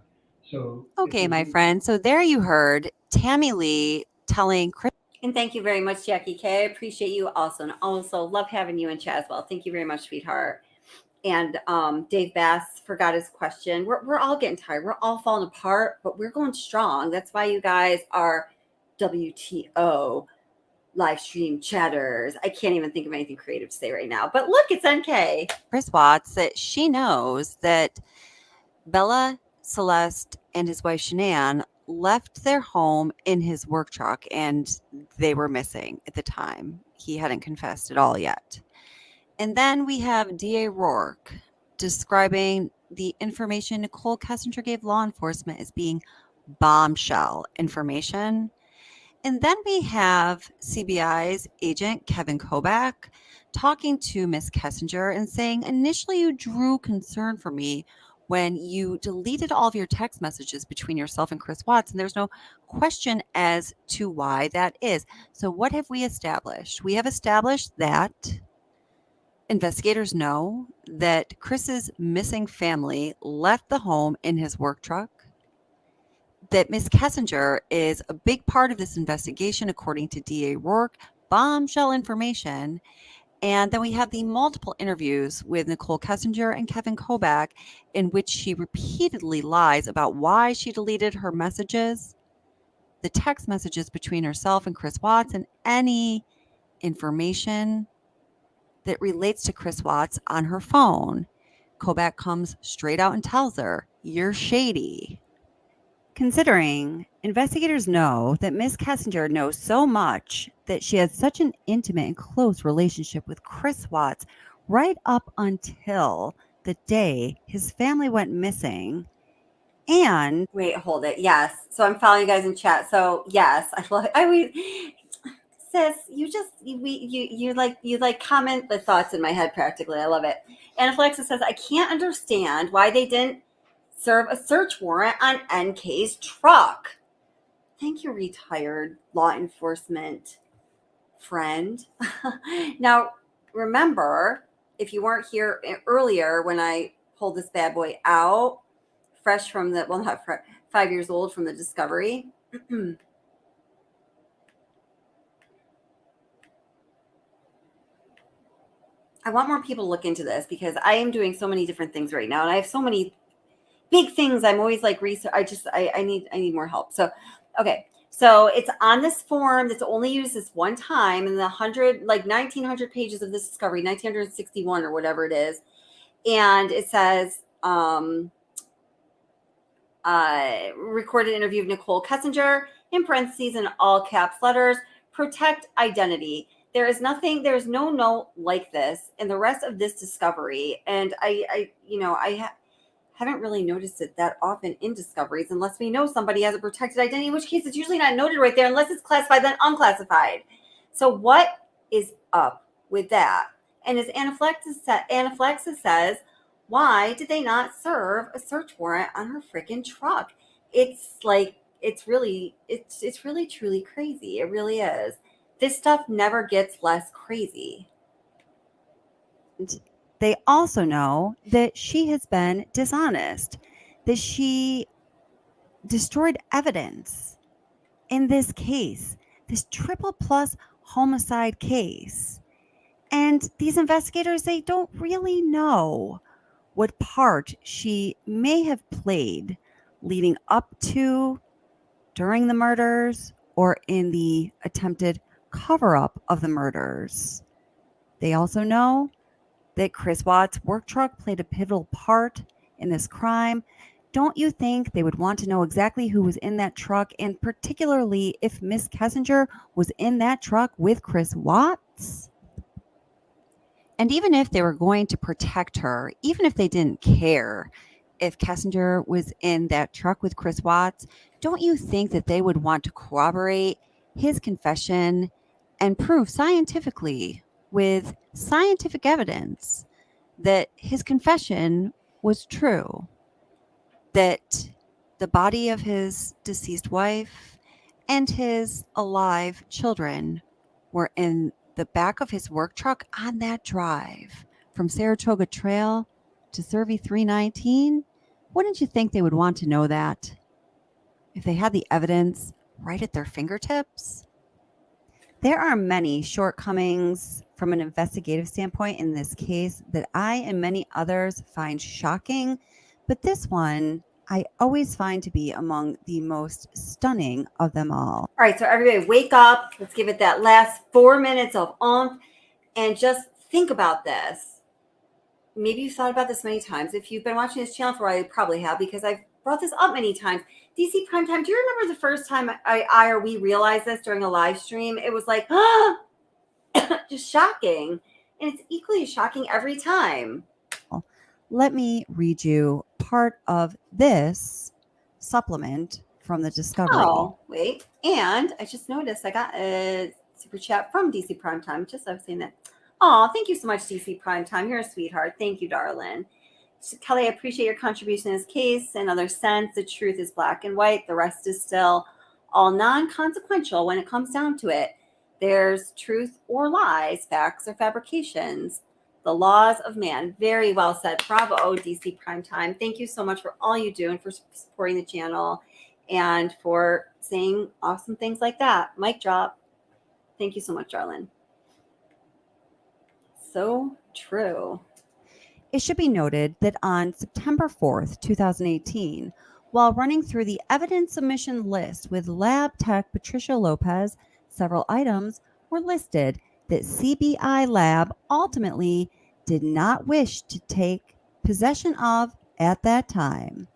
So, okay, my friend. So there you heard Tammy Lee telling Chris. And thank you very much, Jackie K. I appreciate you also. And also love having you in chat as well. Thank you very much, sweetheart. And Dave Bass forgot his question. We're all getting tired. We're all falling apart, but we're going strong. That's why you guys are WTO live stream chatters. I can't even think of anything creative to say right now. But look, it's NK. Chris Watts that she knows that Bella, Celeste, and his wife Shanann left their home in his work truck, and they were missing at the time. He hadn't confessed at all yet. And then we have DA Rourke describing the information Nicole Kessinger gave law enforcement as being bombshell information. And then we have CBI's agent Kevin Kobach talking to Miss Kessinger and saying, initially you drew concern for me when you deleted all of your text messages between yourself and Chris Watts, and there's no question as to why that is. So what have we established? We have established that investigators know that Chris's missing family left the home in his work truck, that Miss Kessinger is a big part of this investigation, according to DA Rourke, bombshell information. And then we have the multiple interviews with Nicole Kessinger and Kevin Kobach in which she repeatedly lies about why she deleted her messages, the text messages between herself and Chris Watts, and any information that relates to Chris Watts on her phone. Kobach comes straight out and tells her, you're shady. Considering investigators know that Ms. Kessinger knows so much that she had such an intimate and close relationship with Chris Watts right up until the day his family went missing. And wait, hold it. Yes. So I'm following you guys in chat. So yes, sis, you like comment the thoughts in my head practically. I love it. And Alexa says, I can't understand why they didn't serve a search warrant on NK's truck. Thank you, retired law enforcement friend. Now, remember, if you weren't here earlier when I pulled this bad boy out, fresh from the, well, not fresh, 5 years old from the discovery. I want more people to look into this because I am doing so many different things right now, and I have so many big things. I'm always like research. I need more help. So, okay. So it's on this form that's only used this one time in the 1900 pages of this discovery, 1961 or whatever it is. And it says, recorded interview of Nicole Kessinger in parentheses in all caps letters, protect identity. There's no note like this in the rest of this discovery. And I haven't really noticed it that often in discoveries unless we know somebody has a protected identity, in which case it's usually not noted right there unless it's classified then unclassified. So what is up with that? And as Anaphylaxis says, why did they not serve a search warrant on her freaking truck? It's really truly crazy. It really is. This stuff never gets less crazy. They also know that she has been dishonest, that she destroyed evidence in this case, this triple plus homicide case. And these investigators, they don't really know what part she may have played leading up to, during the murders, or in the attempted cover-up of the murders. They also know that Chris Watts' work truck played a pivotal part in this crime. Don't you think they would want to know exactly who was in that truck, and particularly if Miss Kessinger was in that truck with Chris Watts? And even if they were going to protect her, even if they didn't care if Kessinger was in that truck with Chris Watts, don't you think that they would want to corroborate his confession and prove scientifically, with scientific evidence, that his confession was true, that the body of his deceased wife and his alive children were in the back of his work truck on that drive from Saratoga Trail to Cervi 319? Wouldn't you think they would want to know that if they had the evidence right at their fingertips? There are many shortcomings from an investigative standpoint in this case that I and many others find shocking, but this one I always find to be among the most stunning of them all. All right, so everybody wake up. Let's give it that last 4 minutes of oomph and just think about this. Maybe you've thought about this many times. If you've been watching this channel for a while, you probably have, because I've brought this up many times. DC Primetime, do you remember the first time I or we realized this during a live stream? It was like, just shocking. And it's equally shocking every time. Let me read you part of this supplement from the discovery. Oh, wait. And I just noticed I got a super chat from DC Primetime. Just I was saying that. Oh, thank you so much, DC Primetime. You're a sweetheart. Thank you, darling. Kelly, I appreciate your contribution in this case. In other sense, the truth is black and white. The rest is still all non-consequential when it comes down to it. There's truth or lies, facts or fabrications. The laws of man. Very well said. Bravo, DC Primetime. Thank you so much for all you do and for supporting the channel and for saying awesome things like that. Mic drop. Thank you so much, darling. So true. It should be noted that on September 4th, 2018, while running through the evidence submission list with lab tech Patricia Lopez, several items were listed that CBI Lab ultimately did not wish to take possession of at that time.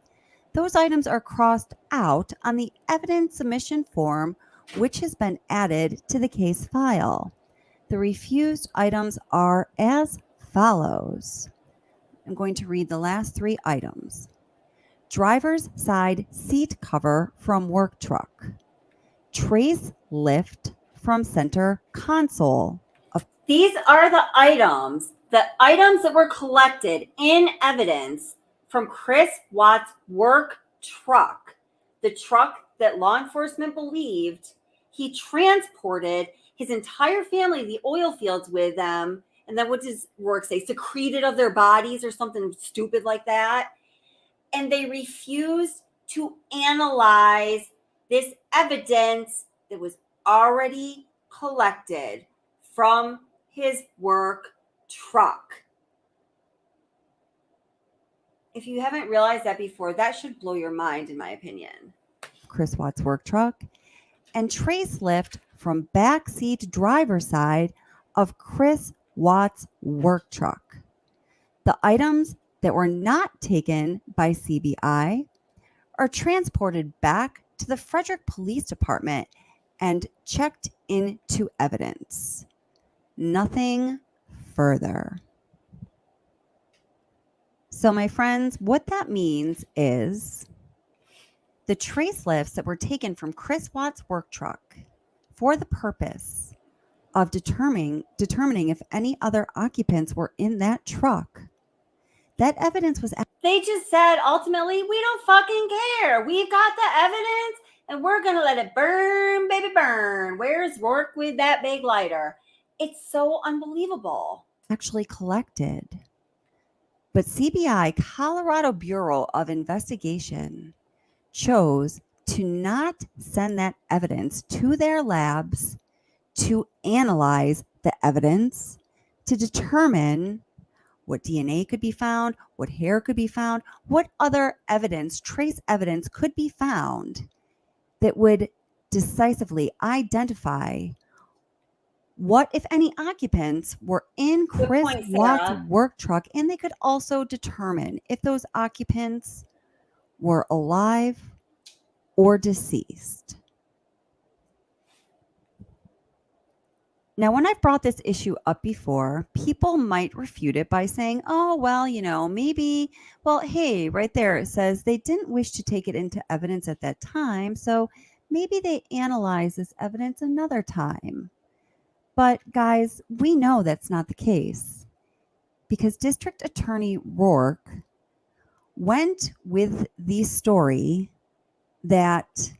Those items are crossed out on the evidence submission form, which has been added to the case file. The refused items are as follows. I'm going to read the last 3 items. Driver's side seat cover from work truck. Trace lift from center console. These are the items that were collected in evidence from Chris Watts' work truck. The truck that law enforcement believed he transported his entire family to the oil fields with them. And then what does work say? Secreted of their bodies or something stupid like that. And they refused to analyze this evidence that was already collected from his work truck. If you haven't realized that before, that should blow your mind, in my opinion. Chris Watts' work truck. And trace lift from backseat driver side of Chris Watts' work truck. The items that were not taken by CBI are transported back to the Frederick Police Department and checked into evidence. Nothing further. So, my friends, what that means is the trace lifts that were taken from Chris Watts' work truck for the purpose of determining if any other occupants were in that truck. That evidence was. They just said, ultimately, we don't fucking care. We've got the evidence and we're going to let it burn, baby, burn. Where's Rourke with that big lighter? It's so unbelievable. Actually collected. But CBI, Colorado Bureau of Investigation, chose to not send that evidence to their labs to analyze the evidence to determine what DNA could be found, what hair could be found, what other evidence, trace evidence could be found that would decisively identify what, if any, occupants were in Chris Watts' work truck, and they could also determine if those occupants were alive or deceased. Now, when I've brought this issue up before, people might refute it by saying, oh, well, maybe, well, hey, right there, it says they didn't wish to take it into evidence at that time, so maybe they analyze this evidence another time. But guys, we know that's not the case because District Attorney Rourke went with the story that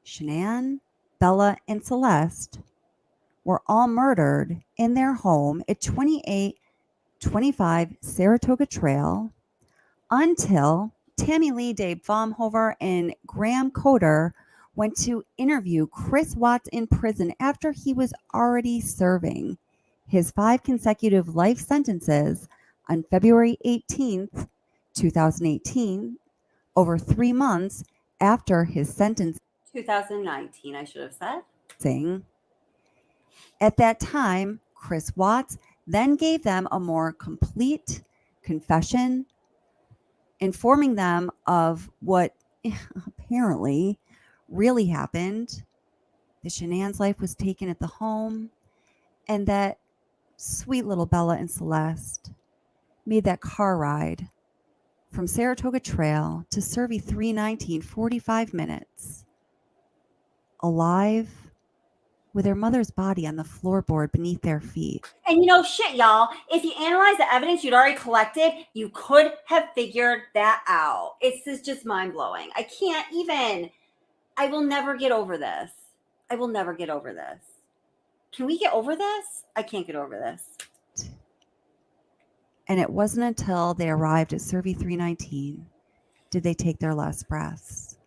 Shanann, Bella, and Celeste were all murdered in their home at 2825 Saratoga Trail until Tammy Lee, Dave Baumhover, and Graham Coder went to interview Chris Watts in prison after he was already serving his 5 consecutive life sentences on February 18th, 2018, over 3 months after his sentence. 2019, I should have said. At that time, Chris Watts then gave them a more complete confession, informing them of what apparently really happened, that Shanann's life was taken at the home, and that sweet little Bella and Celeste made that car ride from Saratoga Trail to Cervi 319, 45 minutes, alive, with their mother's body on the floorboard beneath their feet. And shit, y'all, if you analyze the evidence you'd already collected, you could have figured that out. It's just mind-blowing. I will never get over this. I will never get over this. Can we get over this? I can't get over this. And it wasn't until they arrived at Cervi 319 did they take their last breaths.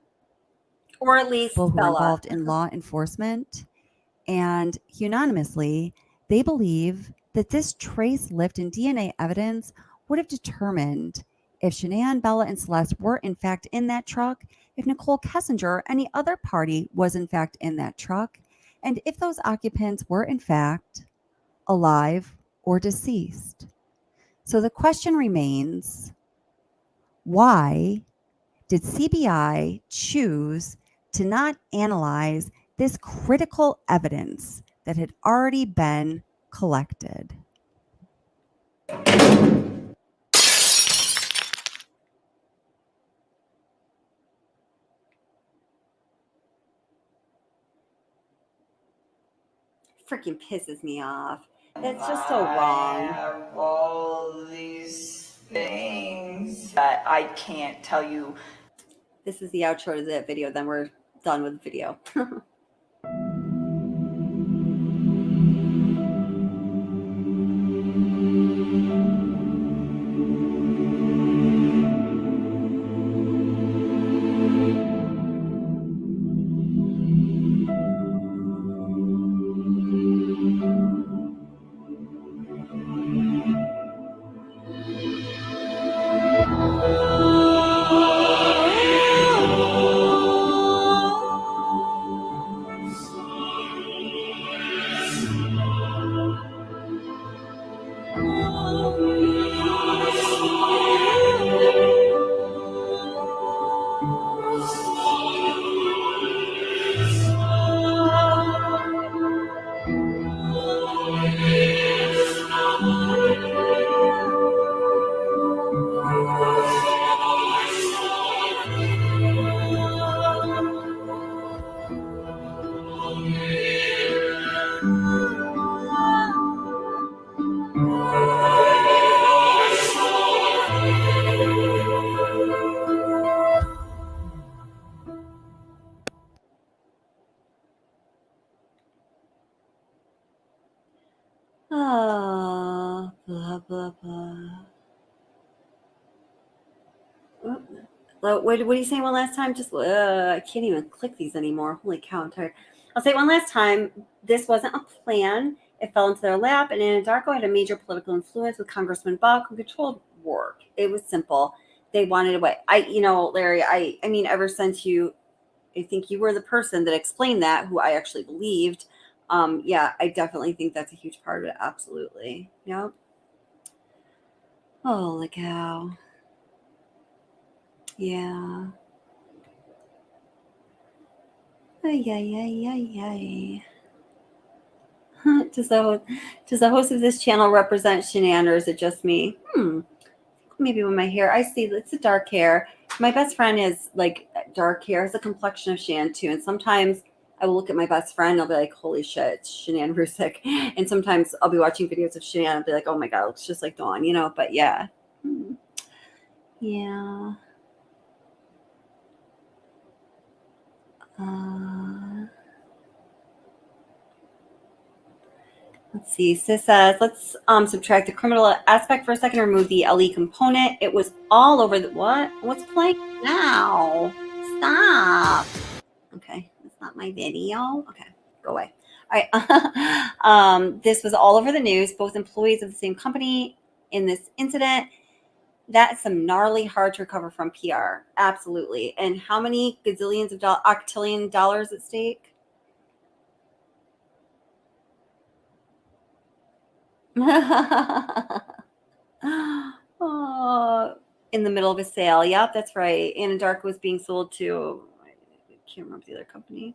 Or at least people who were involved in law enforcement. And unanimously, they believe that this trace lift in DNA evidence would have determined if Shanann, Bella, and Celeste were in fact in that truck, if Nicole Kessinger or any other party was in fact in that truck, and if those occupants were in fact alive or deceased. So the question remains, why did CBI choose to not analyze this critical evidence that had already been collected? Freaking pisses me off. That's just so wrong. I have all these things that I can't tell you. This is the outro to that video. Then we're done with the video. Oh, blah, blah, blah. What are you saying one last time? Just I can't even click these anymore. Holy cow, I'm tired. I'll say it one last time. This wasn't a plan. It fell into their lap, and Anadarko had a major political influence with Congressman Buck, who controlled work. It was simple. They wanted away. Larry, I mean, ever since I think you were the person that explained that, who I actually believed. Yeah, I definitely think that's a huge part of it. Absolutely. Yep. Holy cow. Yeah. Ay, ay, ay, ay, ay. Does the host of this channel represent Shanann, or is it just me? Maybe with my hair. I see it's a dark hair. My best friend is like dark hair, has a complexion of Shan too. And sometimes I will look at my best friend and I'll be like, holy shit, it's Shanann Rusick. And sometimes I'll be watching videos of Shanann and I'll be like, oh my God, it looks just like Dawn, but yeah. Yeah. Let's see. Sis says, let's subtract the criminal aspect for a second, remove the LE component. It was all over the what? What's playing now? Stop. Okay, that's not my video. Okay, go away. All right. This was all over the news, both employees of the same company in this incident. That's some gnarly, hard to recover from PR. Absolutely. And how many gazillions of octillion dollars at stake? Oh, in the middle of a sale. Yep, that's right. Anadarko was being sold to, I can't remember the other company.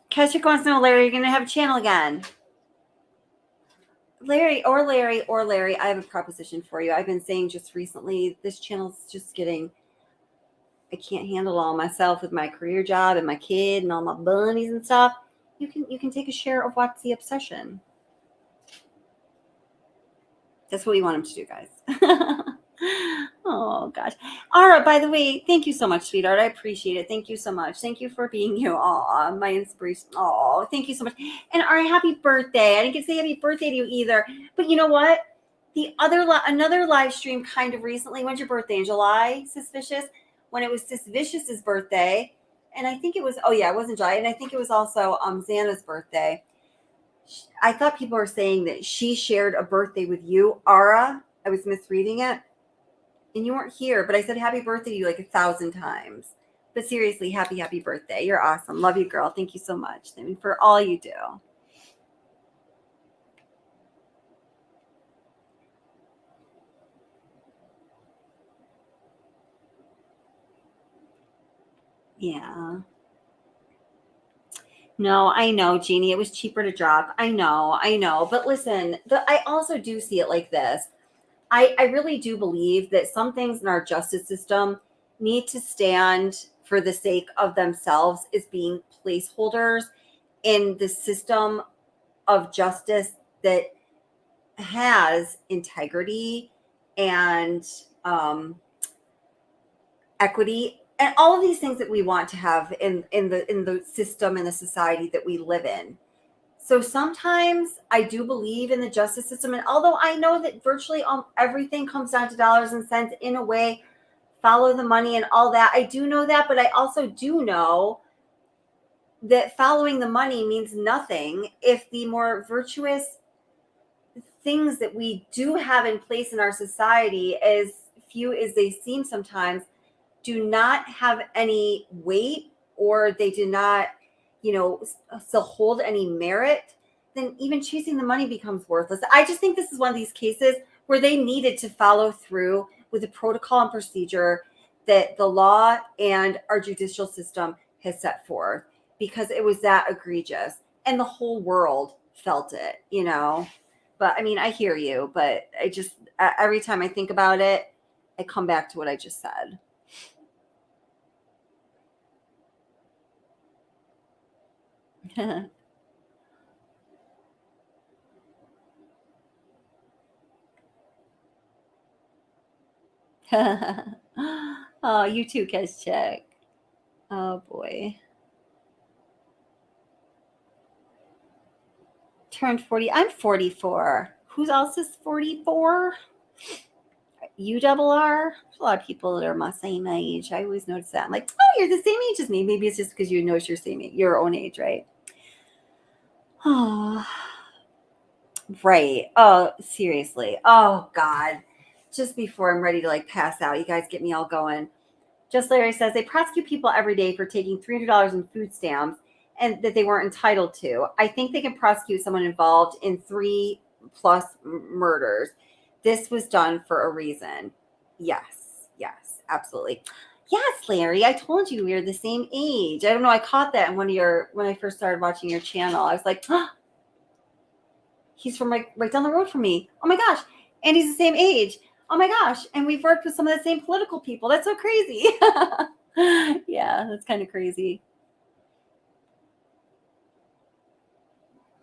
Keswick wants to know, Larry, you're going to have a channel again. Larry, I have a proposition for you. I've been saying just recently, this channel's just getting, I can't handle all myself with my career job and my kid and all my bunnies and stuff. You can take a share of What's the Obsession. That's what we want him to do, guys. Oh, gosh. Ara, by the way, thank you so much, sweetheart. I appreciate it. Thank you so much. Thank you for being you. Aw, my inspiration. Oh, thank you so much. And Ara, happy birthday. I didn't get to say happy birthday to you either. But you know what? Another live stream kind of recently. When's your birthday? In July, Suspicious? When it was Suspicious's birthday. And I think it was, it wasn't July. And I think it was also Xana's birthday. I thought people were saying that she shared a birthday with you, Ara. I was misreading it. And you weren't here, but I said happy birthday to you like 1,000 times. But seriously, happy birthday. You're awesome. Love you, girl. Thank you so much. I mean, for all you do. Yeah. No, I know, Jeannie. It was cheaper to drop. I know. But listen, I also do see it like this. I really do believe that some things in our justice system need to stand for the sake of themselves as being placeholders in the system of justice that has integrity and equity and all of these things that we want to have in the system and the society that we live in. So sometimes I do believe in the justice system. And although I know that virtually everything comes down to dollars and cents in a way, follow the money and all that. I do know that, but I also do know that following the money means nothing if the more virtuous things that we do have in place in our society, as few as they seem sometimes, do not have any weight, or they do not still hold any merit, then even chasing the money becomes worthless. I just think this is one of these cases where they needed to follow through with the protocol and procedure that the law and our judicial system has set forth, because it was that egregious and the whole world felt it, But I mean, I hear you, but I just, every time I think about it, I come back to what I just said. Oh, you too, Check. Oh boy. turned 40. I'm 44. Who else is 44? You double R. There's a lot of people that are my same age. I always notice that. I'm like, oh, you're the same age as me. Maybe it's just because you notice your own age, right? Oh, right. Oh, seriously. Oh, God. Just before I'm ready to like pass out, you guys get me all going. Just Larry says they prosecute people every day for taking $300 in food stamps and that they weren't entitled to. I think they can prosecute someone involved in 3+ murders. This was done for a reason. Yes, absolutely. Yes, Larry, I told you we were the same age. I don't know. I caught that in when I first started watching your channel. I was like, oh, he's from right down the road from me. Oh my gosh. And he's the same age. Oh my gosh. And we've worked with some of the same political people. That's so crazy. Yeah, that's kind of crazy.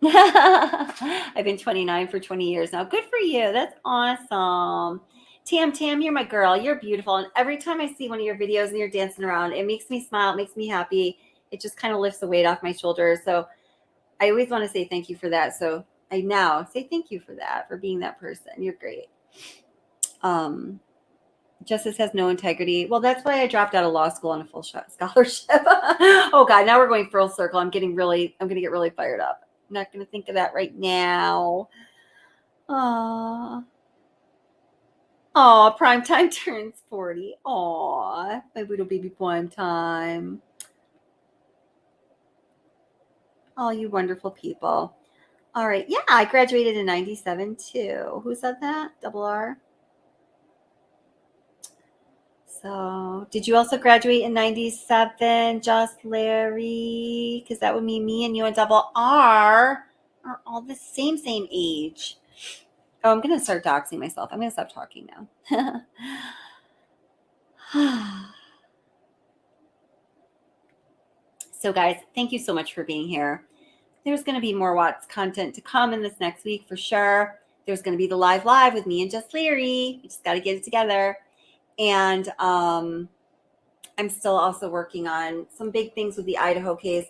I've been 29 for 20 years now. Good for you. That's awesome. Tam, you're my girl. You're beautiful. And every time I see one of your videos and you're dancing around, it makes me smile. It makes me happy. It just kind of lifts the weight off my shoulders. So I always want to say thank you for that. So I now say thank you for that, for being that person. You're great. Justice has no integrity. Well, that's why I dropped out of law school on a full scholarship. Oh God, now we're going full circle. I'm going to get really fired up. I'm not going to think of that right now. Aw, Primetime turns 40. Aw, my little baby Primetime. Oh, you wonderful people. All right. Yeah, I graduated in 97 too. Who said that? Double R. So, did you also graduate in 97, Just Larry? Because that would mean me and you and Double R are all the same age. Oh, I'm going to start doxing myself. I'm going to stop talking now. So, guys, thank you so much for being here. There's going to be more Watts content to come in this next week for sure. There's going to be the live with me and Just Larry. We just got to get it together. And I'm still also working on some big things with the Idaho case.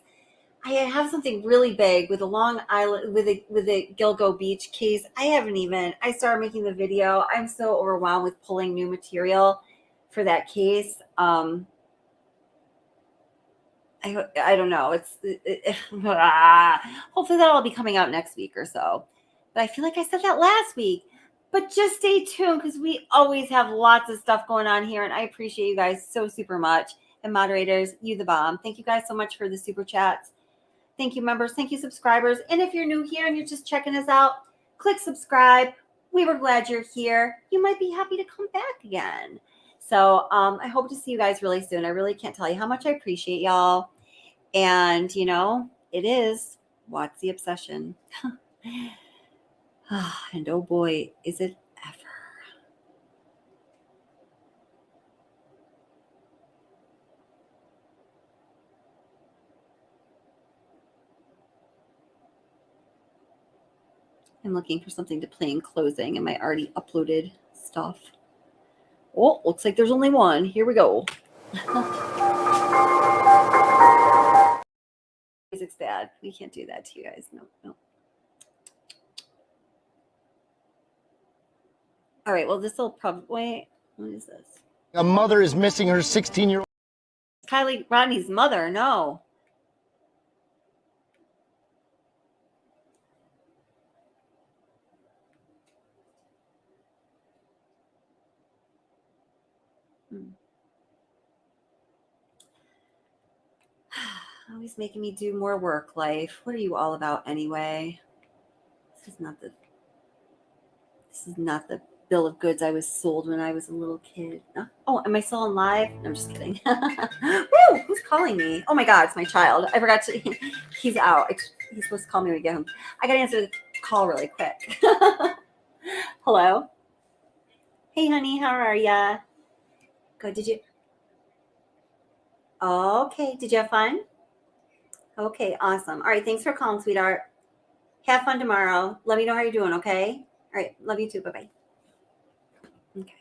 I have something really big with a Long Island, with a Gilgo Beach case. I started making the video. I'm so overwhelmed with pulling new material for that case. I don't know. Hopefully that'll be coming out next week or so. But I feel like I said that last week. But just stay tuned because we always have lots of stuff going on here. And I appreciate you guys so super much. And moderators, you the bomb. Thank you guys so much for the super chats. Thank you, members. Thank you, subscribers. And if you're new here and you're just checking us out, click subscribe. We were glad you're here. You might be happy to come back again. So I hope to see you guys really soon. I really can't tell you how much I appreciate y'all. And, it is What's the Obsession? And oh boy, is it ever. I'm looking for something to play in closing in my already uploaded stuff. Oh, looks like there's only one. Here we go. Music's bad. We can't do that to you guys. No. All right, well, this will probably... Wait, what is this? A mother is missing her 16-year-old. Kylie Rodney's mother, no. Always making me do more work, life. What are you all about anyway? This is not the bill of goods I was sold when I was a little kid. Oh, am I still on live? No, I'm just kidding. Woo! Who's calling me? Oh my God, it's my child. I forgot to. He's out. He's supposed to call me when we get home. I gotta answer the call really quick. Hello. Hey, honey, how are ya? Good. Did you? Okay. Did you have fun? Okay, awesome. All right, thanks for calling, sweetheart. Have fun tomorrow. Let me know how you're doing, okay? All right, love you too. Bye-bye. Okay.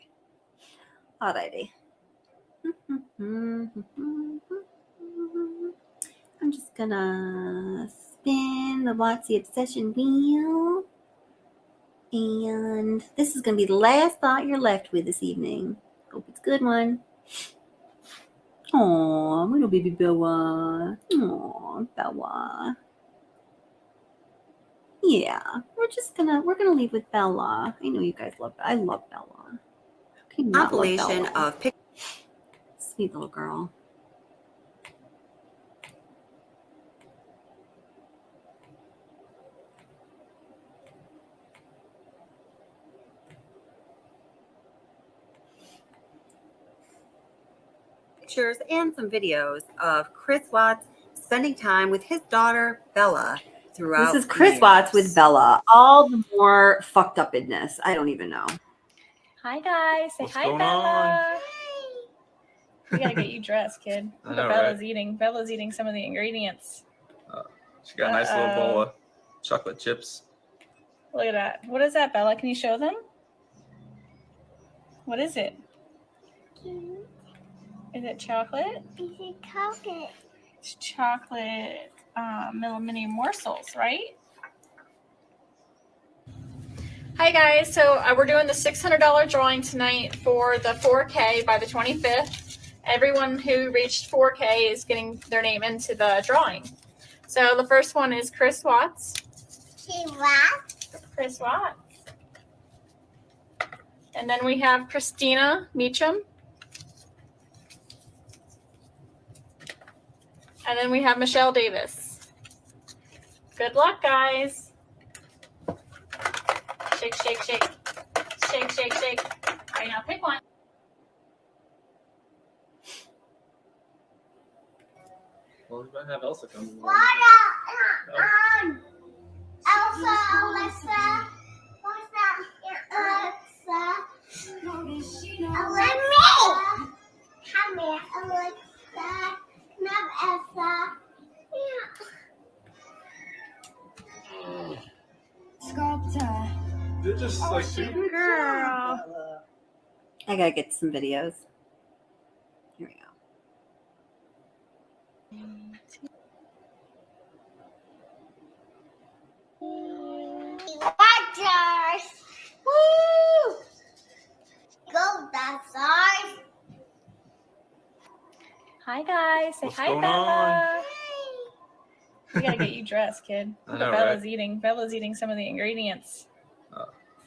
All righty. I'm just gonna spin the Watsy Obsession wheel. And this is going to be the last thought you're left with this evening. Hope it's a good one. Aw, little baby Bella. Aw, Bella. Yeah, we're gonna leave with Bella. I know you guys love. I love Bella. Can you not love Compilation Bella? of pictures. Sweet little girl. Pictures and some videos of Chris Watts spending time with his daughter Bella throughout. This is Chris Watts with Bella. All the more fucked up in this. I don't even know. Hi guys, say What's hi, going Bella. We gotta get you dressed, kid. I Look know, what Bella's right? eating. Bella's eating some of the ingredients. She got a nice little bowl of chocolate chips. Look at that. What is that, Bella? Can you show them? What is it? Is it chocolate? Is it chocolate? It's chocolate mini morsels, right? Hi guys, so we're doing the $600 drawing tonight for the 4K by the 25th. Everyone who reached 4K is getting their name into the drawing. So the first one is Chris Watts. Chris Watts. And then we have Christina Meacham. And then we have Michelle Davis. Good luck, guys. Shake, shake, shake. Shake, shake, shake. All right, now pick one. Well, we're going to have Elsa come. Elsa, Alexa. What's that? Alexa. Alexa. Come here, Alexa. Come, Elsa. Yeah. Sculptor. They're just like super girl. I gotta get some videos. Here we go. Watchers. Woo! Go, dinosaurs. Hi, guys. Say What's hi, going Bella. We gotta get you dressed, kid. I Look know, what Bella's right? eating. Bella's eating some of the ingredients.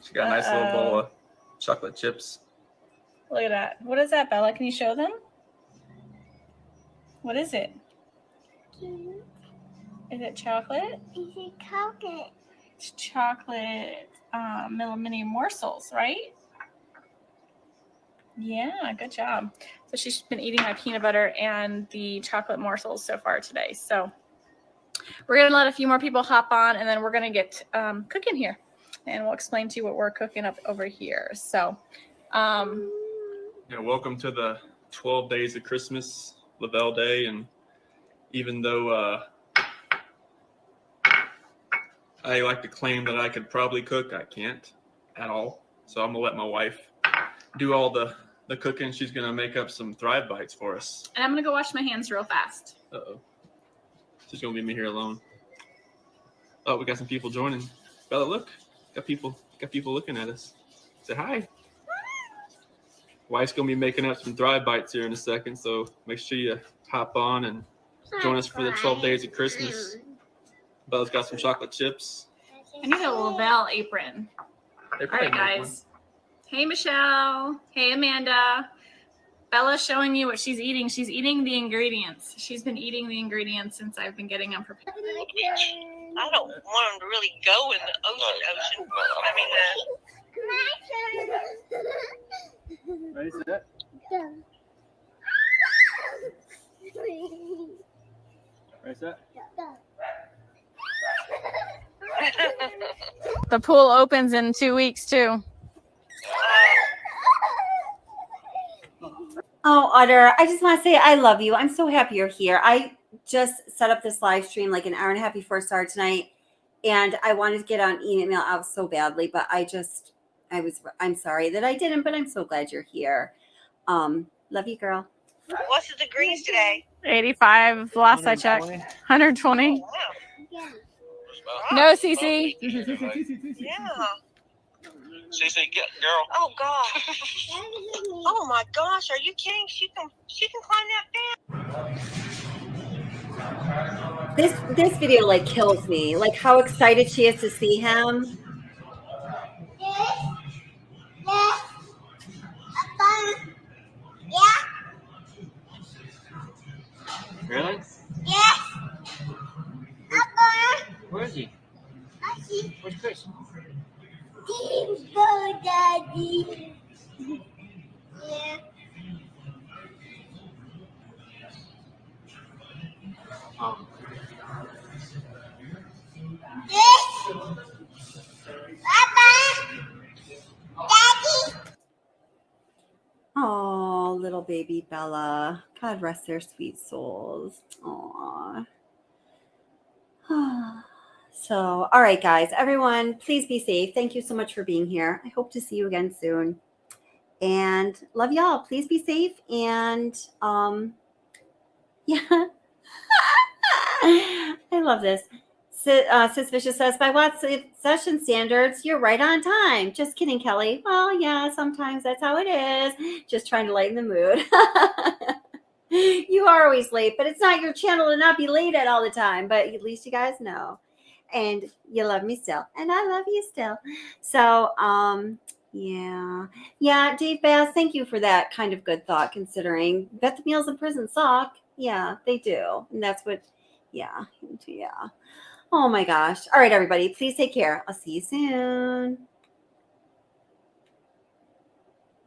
She got a nice little bowl of chocolate chips. Look at that. What is that, Bella? Can you show them? What is it? Is it chocolate? Is it chocolate? It's chocolate mini morsels, right? Yeah, good job. So she's been eating my peanut butter and the chocolate morsels so far today. So we're going to let a few more people hop on, and then we're going to get cooking here. And we'll explain to you what we're cooking up over here. So, Yeah, welcome to the 12 days of Christmas, Lavelle Day. And even though I like to claim that I could probably cook, I can't at all. So I'm going to let my wife do all the cooking. She's going to make up some Thrive Bites for us. and I'm going to go wash my hands real fast. Uh-oh. She's going to leave me here alone. Oh, we got some people joining. Bella, look. Got people looking at us. Say hi. Wife's going to be making up some Thrive Bites here in a second, so make sure you hop on and join us for the 12 days of Christmas. Bella's got some chocolate chips. I need a Lavelle apron. They All right, guys. Hey, Michelle. Hey, Amanda. Bella's showing you what she's eating. She's eating the ingredients. She's been eating the ingredients since I've been getting them prepared. I don't want them to really go in the ocean. I mean, Ready, set? Ready, set? The pool opens in 2 weeks, too. Oh, Utter, I just want to say I love you. I'm so happy you're here. I just set up this live stream like an hour and a half before it started tonight, and I wanted to get on email out so badly, but I'm sorry that I didn't, but I'm so glad you're here. Love you, girl. what's the degrees today? 85, last I checked. 120. Oh, wow. No, Cece. Yeah. Cece, get girl. Oh God. Oh my gosh, are you kidding? She can climb that fence. This video like kills me. Like how excited she is to see him. Really? Yes. Where is he? Where's Chris? Go, Daddy. Yeah. Oh. Yes. Papa. Daddy. Oh, little baby Bella. God rest their sweet souls. Aw. So, all right, guys, everyone, please be safe. Thank you so much for being here. I hope to see you again soon. And love y'all. Please be safe. And yeah. I love this. Suspicious says, by what session standards, you're right on time. Just kidding, Kelly. Well, yeah, sometimes that's how it is. Just trying to lighten the mood. You are always late, but it's not your channel to not be late at all the time. But at least you guys know. And you love me still. And I love you still. So, yeah, Dave Bass, thank you for that kind of good thought, considering bet the meals in prison suck. Yeah, they do. And that's what, yeah. Oh my gosh. All right, everybody, please take care. I'll see you soon.